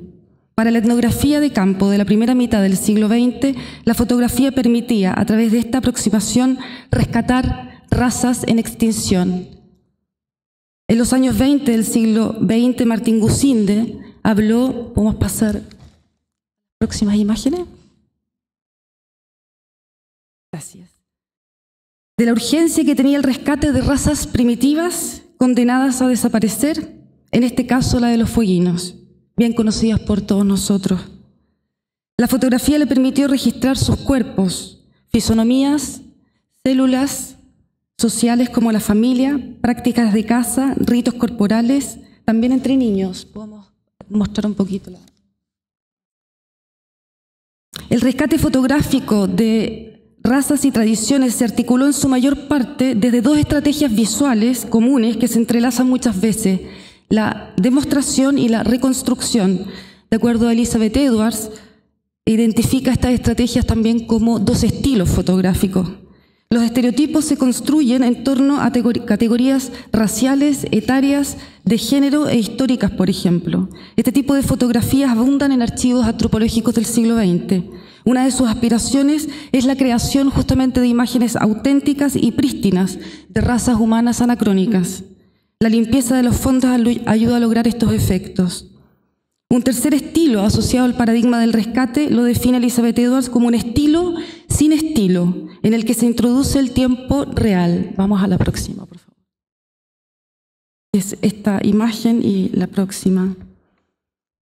Para la etnografía de campo de la primera mitad del siglo XX, la fotografía permitía, a través de esta aproximación, rescatar razas en extinción. En los años 20 del siglo XX, Martín Gusinde habló, ¿podemos pasar a las próximas imágenes? Gracias. De la urgencia que tenía el rescate de razas primitivas condenadas a desaparecer, en este caso la de los fueguinos, bien conocidas por todos nosotros. La fotografía le permitió registrar sus cuerpos, fisonomías, células sociales como la familia, prácticas de caza, ritos corporales, también entre niños. Podemos mostrar un poquito. El rescate fotográfico de razas y tradiciones se articuló en su mayor parte desde dos estrategias visuales comunes que se entrelazan muchas veces, la demostración y la reconstrucción. De acuerdo a Elizabeth Edwards, identifica estas estrategias también como dos estilos fotográficos. Los estereotipos se construyen en torno a categorías raciales, etarias, de género e históricas, por ejemplo. Este tipo de fotografías abundan en archivos antropológicos del siglo XX. Una de sus aspiraciones es la creación justamente de imágenes auténticas y prístinas de razas humanas anacrónicas. La limpieza de los fondos ayuda a lograr estos efectos. Un tercer estilo asociado al paradigma del rescate lo define Elizabeth Edwards como un estilo sin estilo, en el que se introduce el tiempo real. Vamos a la próxima, por favor. Es esta imagen y la próxima.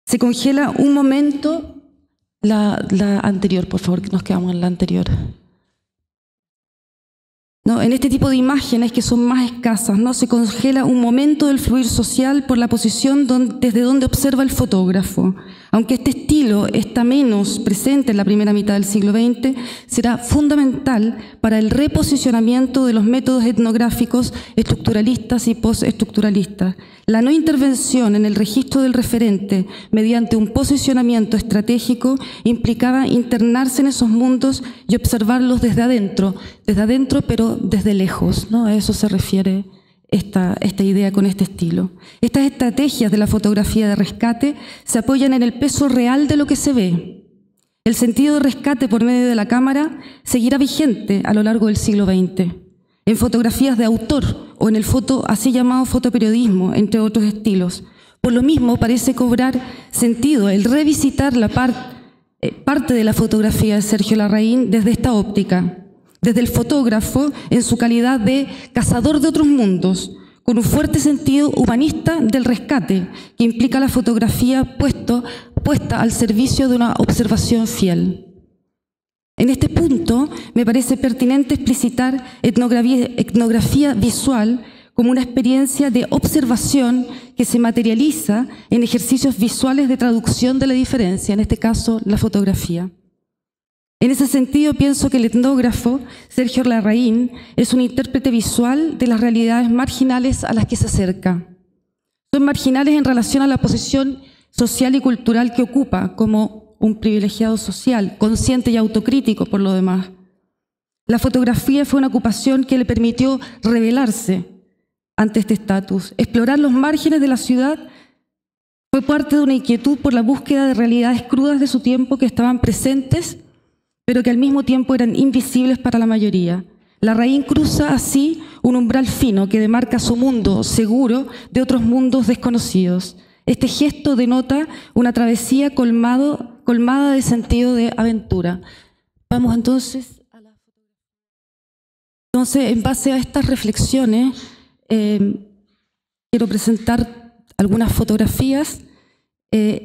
Se congela un momento. La anterior, por favor, que nos quedamos en la anterior. En este tipo de imágenes que son más escasas, se congela un momento del fluir social por la posición desde donde observa el fotógrafo. Aunque este estilo está menos presente en la primera mitad del siglo XX, será fundamental para el reposicionamiento de los métodos etnográficos estructuralistas y postestructuralistas. La no intervención en el registro del referente mediante un posicionamiento estratégico implicaba internarse en esos mundos y observarlos desde adentro pero desde lejos, A eso se refiere esta idea con este estilo. Estas estrategias de la fotografía de rescate se apoyan en el peso real de lo que se ve. El sentido de rescate por medio de la cámara seguirá vigente a lo largo del siglo XX. En fotografías de autor o en el así llamado fotoperiodismo, entre otros estilos. Por lo mismo, parece cobrar sentido el revisitar la parte de la fotografía de Sergio Larraín desde esta óptica. desde el fotógrafo en su calidad de cazador de otros mundos, con un fuerte sentido humanista del rescate que implica la fotografía puesta al servicio de una observación fiel. En este punto me parece pertinente explicitar etnografía visual como una experiencia de observación que se materializa en ejercicios visuales de traducción de la diferencia, en este caso la fotografía. En ese sentido, pienso que el etnógrafo Sergio Larraín es un intérprete visual de las realidades marginales a las que se acerca. Son marginales en relación a la posición social y cultural que ocupa como un privilegiado social, consciente y autocrítico por lo demás. La fotografía fue una ocupación que le permitió revelarse ante este estatus. Explorar los márgenes de la ciudad fue parte de una inquietud por la búsqueda de realidades crudas de su tiempo que estaban presentes, pero que al mismo tiempo eran invisibles para la mayoría. Larraín cruza así un umbral fino que demarca su mundo seguro de otros mundos desconocidos. Este gesto denota una travesía colmada de sentido de aventura. Vamos entonces a la fotografía. Entonces, en base a estas reflexiones, quiero presentar algunas fotografías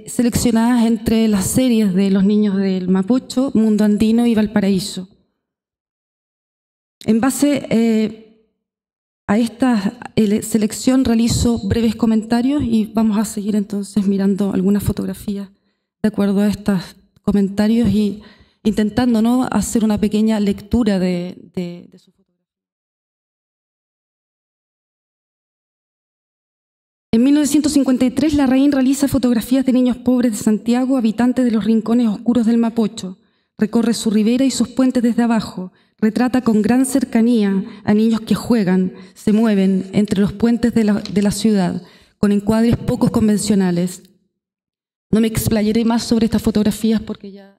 seleccionadas entre las series de los niños del Mapocho, Mundo Andino y Valparaíso. En base a esta selección realizo breves comentarios y vamos a seguir entonces mirando algunas fotografías de acuerdo a estos comentarios y intentando, ¿no?, hacer una pequeña lectura de su fotografía. En 1953, Larraín realiza fotografías de niños pobres de Santiago, habitantes de los rincones oscuros del Mapocho. Recorre su ribera y sus puentes desde abajo. Retrata con gran cercanía a niños que juegan, se mueven entre los puentes de la ciudad, con encuadres poco convencionales. No me explayaré más sobre estas fotografías porque ya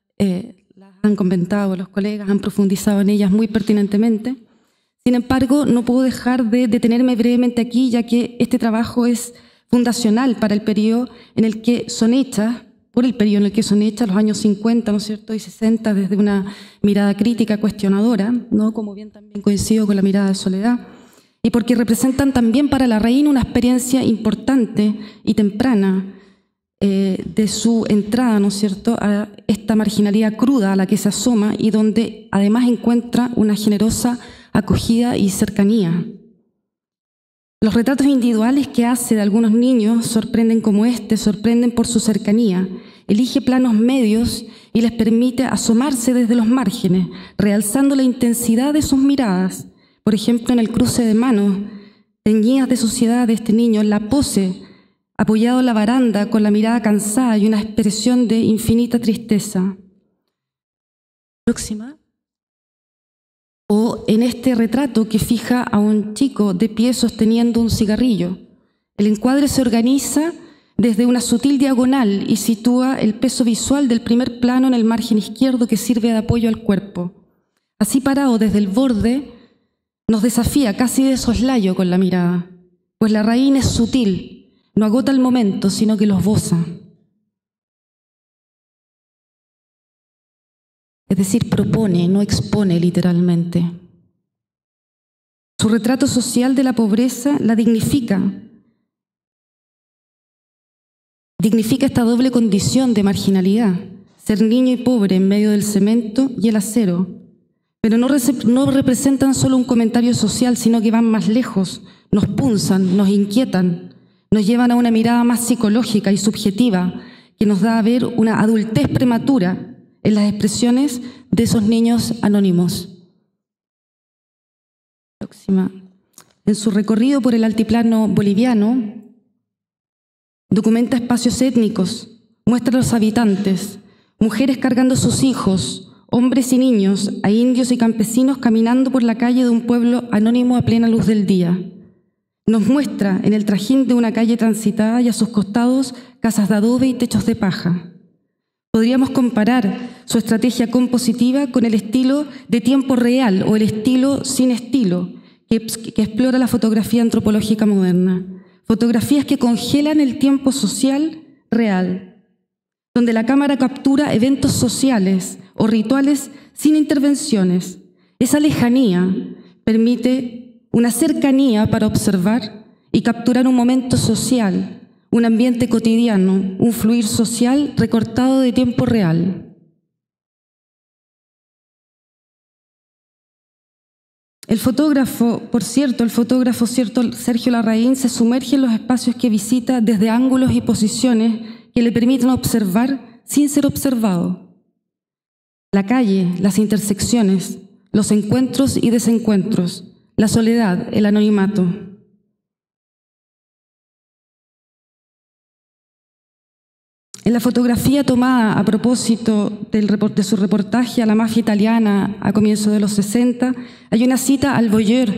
las han comentado los colegas, han profundizado en ellas muy pertinentemente. Sin embargo, no puedo dejar de detenerme brevemente aquí, ya que este trabajo es fundacional para el periodo en el que son hechas, los años 50, ¿no es cierto?, y 60, desde una mirada crítica, cuestionadora, ¿no?, como bien también coincido con la mirada de Soledad, y porque representan también para Larraín una experiencia importante y temprana de su entrada, ¿no es cierto?, a esta marginalidad cruda a la que se asoma y donde además encuentra una generosa acogida y cercanía. Los retratos individuales que hace de algunos niños sorprenden como sorprenden por su cercanía. Elige planos medios y les permite asomarse desde los márgenes, realzando la intensidad de sus miradas. Por ejemplo, en el cruce de manos, teñidas de suciedad de este niño, en la pose, apoyado en la baranda con la mirada cansada y una expresión de infinita tristeza. Próxima. O en este retrato que fija a un chico de pie sosteniendo un cigarrillo. El encuadre se organiza desde una sutil diagonal y sitúa el peso visual del primer plano en el margen izquierdo que sirve de apoyo al cuerpo. Así parado desde el borde, nos desafía casi de soslayo con la mirada, pues Larraín es sutil, no agota el momento, sino que lo esboza. Es decir, propone, no expone literalmente. Su retrato social de la pobreza la dignifica. Dignifica esta doble condición de marginalidad, ser niño y pobre en medio del cemento y el acero. Pero no representan solo un comentario social, sino que van más lejos, nos punzan, nos inquietan, nos llevan a una mirada más psicológica y subjetiva que nos da a ver una adultez prematura en las expresiones de esos niños anónimos. Próxima. En su recorrido por el altiplano boliviano, documenta espacios étnicos, muestra a los habitantes, mujeres cargando sus hijos, hombres y niños, a indios y campesinos caminando por la calle de un pueblo anónimo a plena luz del día. Nos muestra en el trajín de una calle transitada y a sus costados casas de adobe y techos de paja. Podríamos comparar su estrategia compositiva con el estilo de tiempo real o el estilo sin estilo que explora la fotografía antropológica moderna. Fotografías que congelan el tiempo social real, donde la cámara captura eventos sociales o rituales sin intervenciones, Esa lejanía permite una cercanía para observar y capturar un momento social, un ambiente cotidiano, un fluir social recortado de tiempo real. El fotógrafo Sergio Larraín se sumerge en los espacios que visita desde ángulos y posiciones que le permiten observar sin ser observado. La calle, las intersecciones, los encuentros y desencuentros, la soledad, el anonimato. En la fotografía tomada a propósito de su reportaje a la mafia italiana a comienzos de los 60, hay una cita al voyeur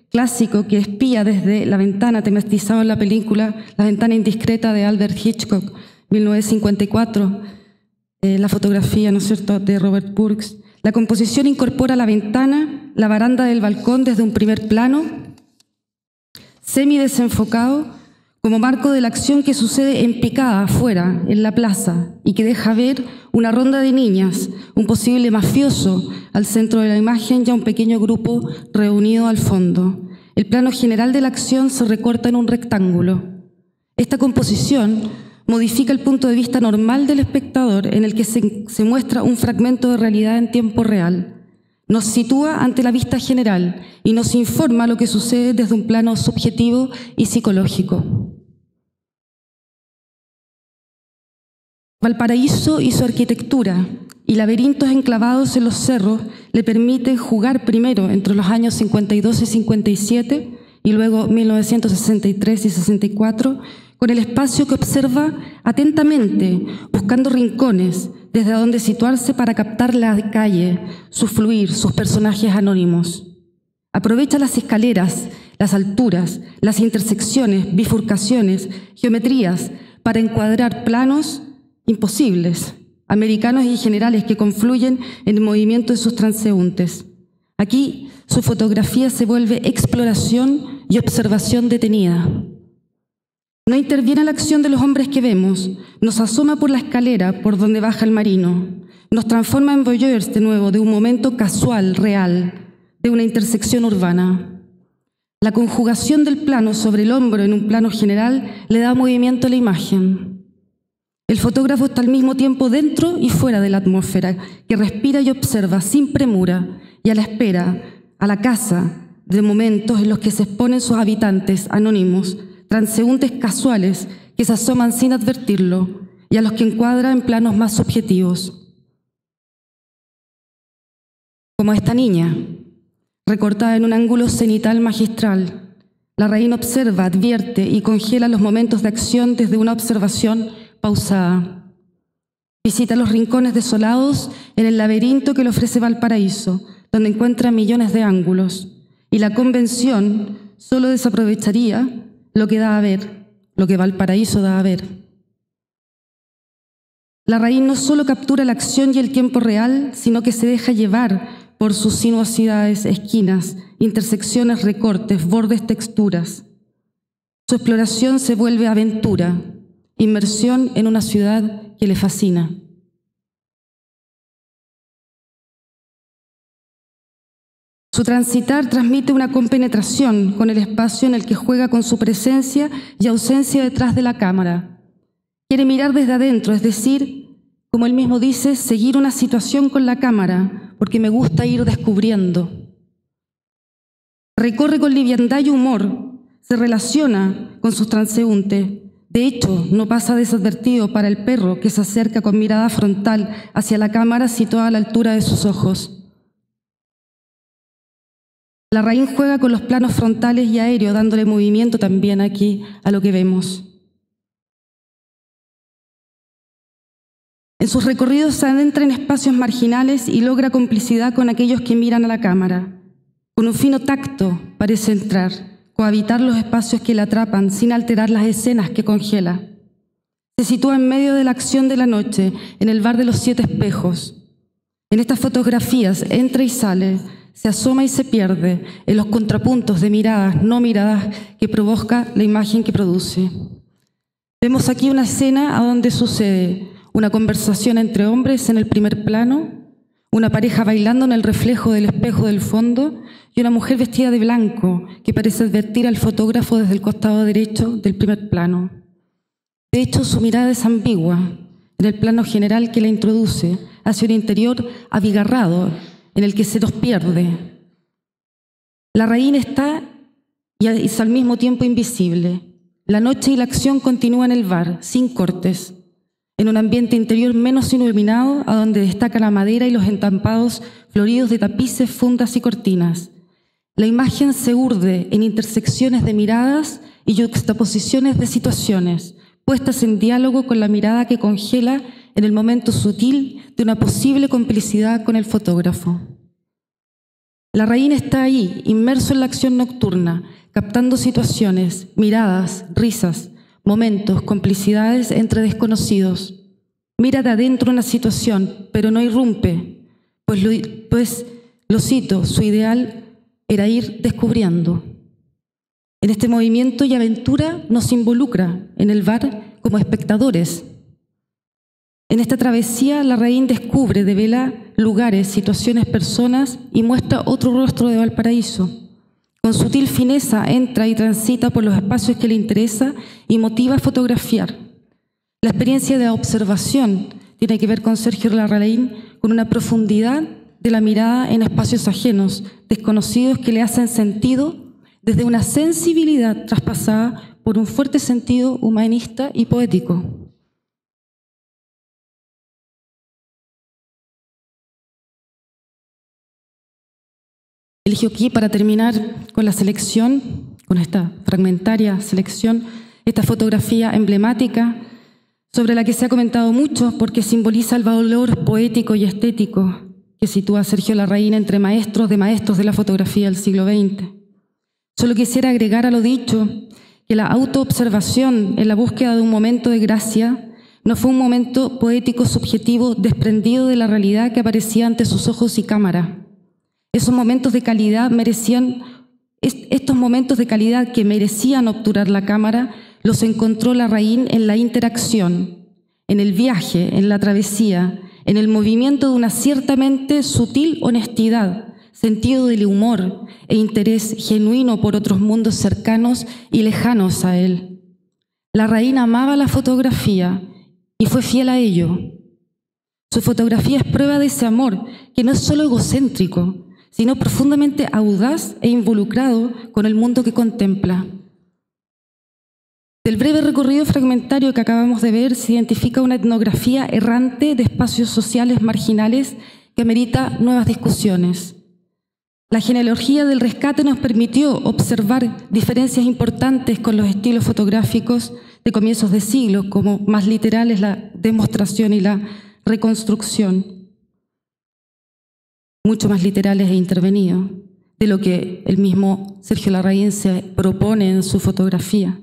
clásico que espía desde la ventana, tematizado en la película La ventana indiscreta de Alfred Hitchcock, 1954, la fotografía, ¿no es cierto?, de Robert Burks. La composición incorpora la ventana, la baranda del balcón desde un primer plano, semi-desenfocado, como marco de la acción que sucede en picada, afuera, en la plaza, y que deja ver una ronda de niñas, un posible mafioso al centro de la imagen y a un pequeño grupo reunido al fondo. El plano general de la acción se recorta en un rectángulo. Esta composición modifica el punto de vista normal del espectador, en el que se muestra un fragmento de realidad en tiempo real. Nos sitúa ante la vista general y nos informa lo que sucede desde un plano subjetivo y psicológico. Valparaíso y su arquitectura y laberintos enclavados en los cerros le permiten jugar primero entre los años 52 y 57 y luego 1963 y 64 con el espacio que observa atentamente, buscando rincones desde donde situarse para captar la calle, su fluir, sus personajes anónimos. Aprovecha las escaleras, las alturas, las intersecciones, bifurcaciones, geometrías para encuadrar planos imposibles, americanos y generales que confluyen en el movimiento de sus transeúntes. Aquí su fotografía se vuelve exploración y observación detenida. No interviene en la acción de los hombres que vemos, nos asoma por la escalera por donde baja el marino, nos transforma en voyeurs de nuevo de un momento casual, real, de una intersección urbana. La conjugación del plano sobre el hombro en un plano general le da movimiento a la imagen. El fotógrafo está al mismo tiempo dentro y fuera de la atmósfera, que respira y observa sin premura y a la espera, a la caza de momentos en los que se exponen sus habitantes anónimos, transeúntes casuales que se asoman sin advertirlo y a los que encuadra en planos más subjetivos. Como esta niña, recortada en un ángulo cenital magistral, Larraín observa, advierte y congela los momentos de acción desde una observación pausada. Visita los rincones desolados en el laberinto que le ofrece Valparaíso, donde encuentra millones de ángulos, y la convención solo desaprovecharía lo que da a ver, lo que Valparaíso da a ver. Larraín no solo captura la acción y el tiempo real, sino que se deja llevar por sus sinuosidades, esquinas, intersecciones, recortes, bordes, texturas. Su exploración se vuelve aventura, inmersión en una ciudad que le fascina. Su transitar transmite una compenetración con el espacio en el que juega con su presencia y ausencia detrás de la cámara. Quiere mirar desde adentro, es decir, como él mismo dice, seguir una situación con la cámara, porque me gusta ir descubriendo. Recorre con liviandad y humor, se relaciona con sus transeúntes. De hecho, no pasa desadvertido para el perro que se acerca con mirada frontal hacia la cámara situada a la altura de sus ojos. Larraín juega con los planos frontales y aéreos, dándole movimiento también aquí a lo que vemos. En sus recorridos se adentra en espacios marginales y logra complicidad con aquellos que miran a la cámara. Con un fino tacto parece entrar, cohabitar los espacios que la atrapan sin alterar las escenas que congela. Se sitúa en medio de la acción de la noche, en el bar de los 7 espejos. En estas fotografías entra y sale, se asoma y se pierde en los contrapuntos de miradas, no miradas, que provoca la imagen que produce. Vemos aquí una escena a donde sucede una conversación entre hombres en el primer plano, Una pareja bailando en el reflejo del espejo del fondo y una mujer vestida de blanco que parece advertir al fotógrafo desde el costado derecho del primer plano. De hecho, su mirada es ambigua en el plano general que la introduce hacia un interior abigarrado en el que se nos pierde. La raíz está y es al mismo tiempo invisible. La noche y la acción continúan en el bar, sin cortes, en un ambiente interior menos iluminado, a donde destaca la madera y los entampados floridos de tapices, fundas y cortinas. La imagen se urde en intersecciones de miradas y yuxtaposiciones de situaciones, puestas en diálogo con la mirada que congela en el momento sutil de una posible complicidad con el fotógrafo. La raíz está ahí, inmerso en la acción nocturna, captando situaciones, miradas, risas, momentos, complicidades entre desconocidos. Mira de adentro una situación, pero no irrumpe, pues lo cito, su ideal era ir descubriendo. En este movimiento y aventura nos involucra en el bar como espectadores. En esta travesía, la raíz descubre, devela lugares, situaciones, personas y muestra otro rostro de Valparaíso. Con sutil fineza entra y transita por los espacios que le interesa y motiva a fotografiar. La experiencia de observación tiene que ver con Sergio Larraín, con una profundidad de la mirada en espacios ajenos, desconocidos, que le hacen sentido desde una sensibilidad traspasada por un fuerte sentido humanista y poético. Elijo aquí, para terminar con la selección, con esta fragmentaria selección, esta fotografía emblemática sobre la que se ha comentado mucho porque simboliza el valor poético y estético que sitúa a Sergio Larraín entre maestros de la fotografía del siglo XX. Solo quisiera agregar a lo dicho que la autoobservación en la búsqueda de un momento de gracia no fue un momento poético subjetivo desprendido de la realidad que aparecía ante sus ojos y cámara. Esos momentos de calidad estos momentos de calidad que merecían obturar la cámara, los encontró Larraín en la interacción, en el viaje, en la travesía, en el movimiento de una ciertamente sutil honestidad, sentido del humor e interés genuino por otros mundos cercanos y lejanos a él. Larraín amaba la fotografía y fue fiel a ello. Su fotografía es prueba de ese amor, que no es solo egocéntrico, sino profundamente audaz e involucrado con el mundo que contempla. Del breve recorrido fragmentario que acabamos de ver se identifica una etnografía errante de espacios sociales marginales que amerita nuevas discusiones. La genealogía del rescate nos permitió observar diferencias importantes con los estilos fotográficos de comienzos de siglo, como más literales la demostración y la reconstrucción, mucho más literales e intervenidos, de lo que el mismo Sergio Larraín se propone en su fotografía.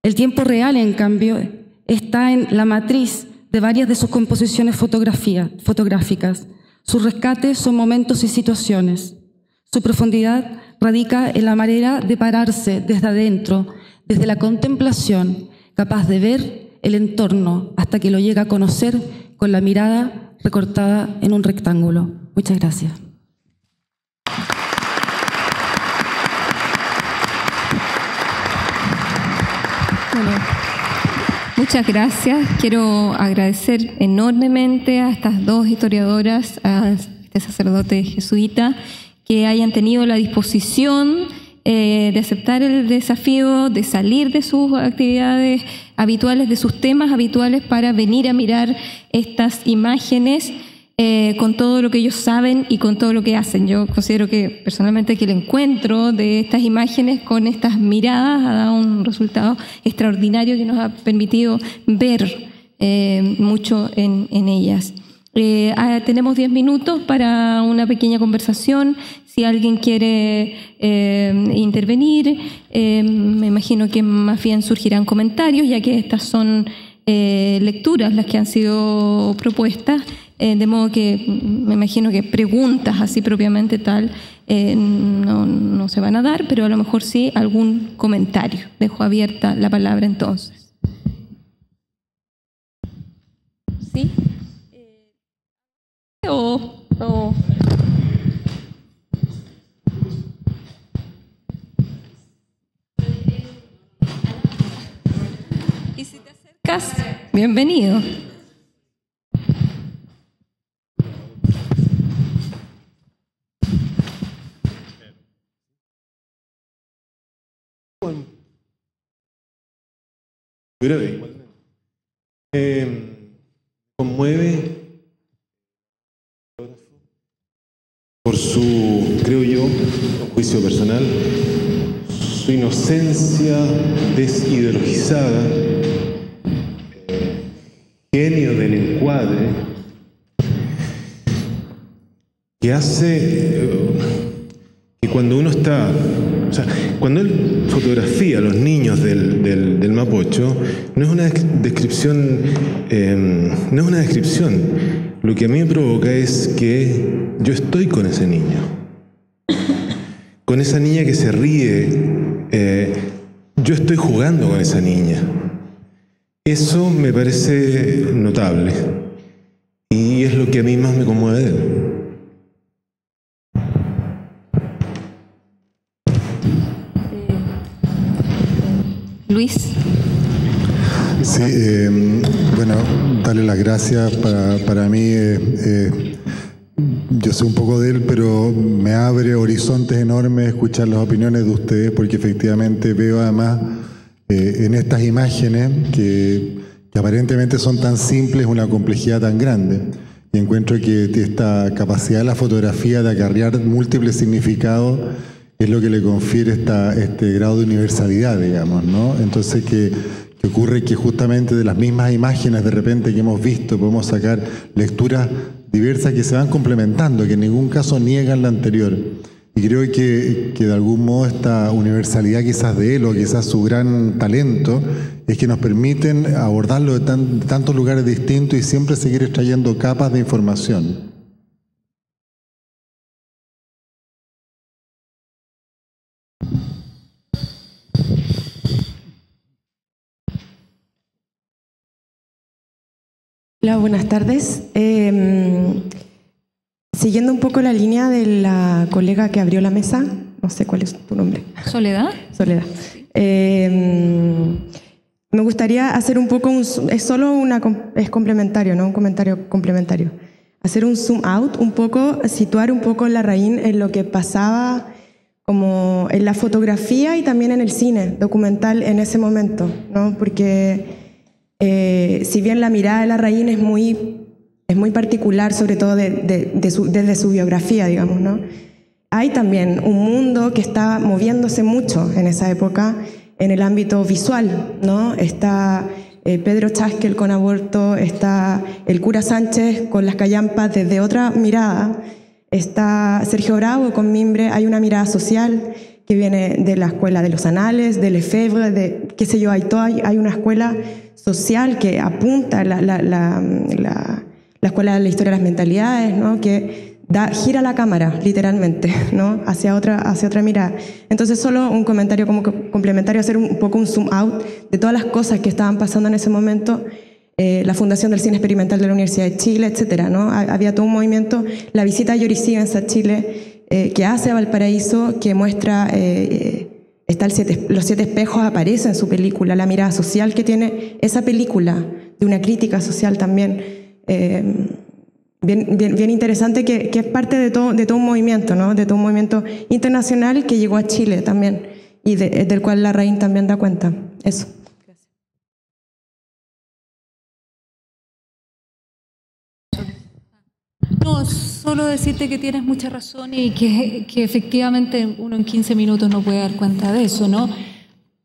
El tiempo real, en cambio, está en la matriz de varias de sus composiciones fotográficas. Sus rescates son momentos y situaciones. Su profundidad radica en la manera de pararse desde adentro, desde la contemplación, capaz de ver el entorno hasta que lo llega a conocer con la mirada recortada en un rectángulo. Muchas gracias. Bueno, muchas gracias. Quiero agradecer enormemente a estas dos historiadoras, a este sacerdote jesuita, que hayan tenido la disposición de aceptar el desafío de salir de sus actividades habituales, de sus temas habituales, para venir a mirar estas imágenes con todo lo que ellos saben y con todo lo que hacen. Yo considero que personalmente que el encuentro de estas imágenes con estas miradas ha dado un resultado extraordinario que nos ha permitido ver mucho en ellas. Tenemos 10 minutos para una pequeña conversación. Si alguien quiere intervenir, me imagino que más bien surgirán comentarios, ya que estas son lecturas las que han sido propuestas, de modo que me imagino que preguntas así propiamente tal no se van a dar, pero a lo mejor sí algún comentario. Dejo abierta la palabra entonces. ¿Sí? ¿O Oh. Y si te acercas, bienvenido. Breve. Conmueve por su, creo yo, juicio personal, su inocencia desideologizada, genio del encuadre, que hace que cuando uno está, o sea, cuando él fotografía a los niños del Mapocho, no es una descripción, no es una descripción. Lo que a mí me provoca es que yo estoy con ese niño, con esa niña que se ríe, yo estoy jugando con esa niña. Eso me parece notable y es lo que a mí más me conmueve de él. Luis. Sí, bueno, darle las gracias. Para mí, yo sé un poco de él, pero me abre horizontes enormes escuchar las opiniones de ustedes, porque efectivamente veo además en estas imágenes que aparentemente son tan simples una complejidad tan grande. Y encuentro que esta capacidad de la fotografía de acarrear múltiples significados es lo que le confiere este grado de universalidad, digamos, ¿no? Entonces, que ocurre que justamente de las mismas imágenes de repente que hemos visto podemos sacar lecturas diversas que se van complementando, que en ningún caso niegan la anterior. Y creo que de algún modo esta universalidad quizás de él, o quizás su gran talento, es que nos permiten abordarlo de tantos lugares distintos y siempre seguir extrayendo capas de información. Hola, buenas tardes. Siguiendo un poco la línea de la colega que abrió la mesa, no sé cuál es tu nombre. ¿Soledad? Soledad. Me gustaría hacer un poco, es complementario, ¿no? Un comentario complementario. Hacer un zoom out, un poco, situar un poco Larraín en lo que pasaba como en la fotografía y también en el cine documental en ese momento, ¿no? Porque si bien la mirada de Larraín es muy particular, sobre todo desde su biografía, digamos, ¿no? Hay también un mundo que está moviéndose mucho en esa época en el ámbito visual, ¿no? Está Pedro Chaskel con Aborto, está el cura Sánchez con Las Callampas desde otra mirada, está Sergio Bravo con Mimbre. Hay una mirada social que viene de la escuela de los Anales, de Lefebvre, de qué sé yo, hay una escuela social que apunta a la escuela de la historia de las mentalidades, ¿no? Que gira la cámara, literalmente, ¿no? hacia otra mirada. Entonces, solo un comentario como complementario, hacer un poco un zoom out de todas las cosas que estaban pasando en ese momento, la fundación del cine experimental de la Universidad de Chile, etcétera, ¿no? Había todo un movimiento, la visita de Joris Stevens a Chile, que hace a Valparaíso, que muestra, los 7 espejos, aparece en su película, la mirada social que tiene esa película, de una crítica social también, bien interesante, que es parte de todo un movimiento, ¿no? De todo un movimiento internacional que llegó a Chile también, y del cual Larraín también da cuenta. Eso. No, solo decirte que tienes mucha razón y que efectivamente uno en 15 minutos no puede dar cuenta de eso, ¿no?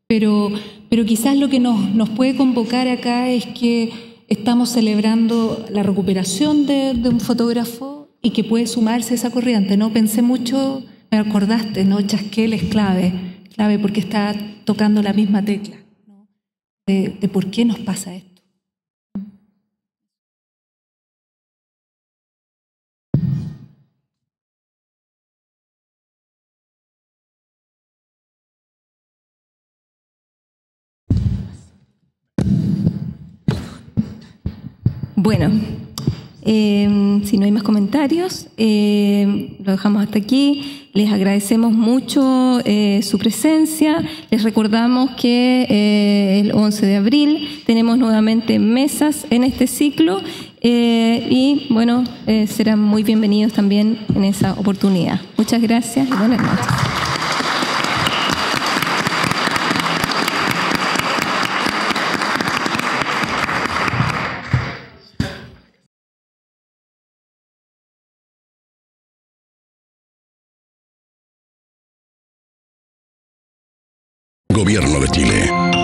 Pero quizás lo que nos puede convocar acá es que estamos celebrando la recuperación de un fotógrafo y que puede sumarse a esa corriente, ¿no? Pensé mucho, me acordaste, ¿no? Chaskel es clave porque está tocando la misma tecla, ¿no? De por qué nos pasa esto. Bueno, Si no hay más comentarios, lo dejamos hasta aquí. Les agradecemos mucho su presencia. Les recordamos que el 11 de abril tenemos nuevamente mesas en este ciclo y bueno, serán muy bienvenidos también en esa oportunidad. Muchas gracias y buenas noches. Gobierno de Chile.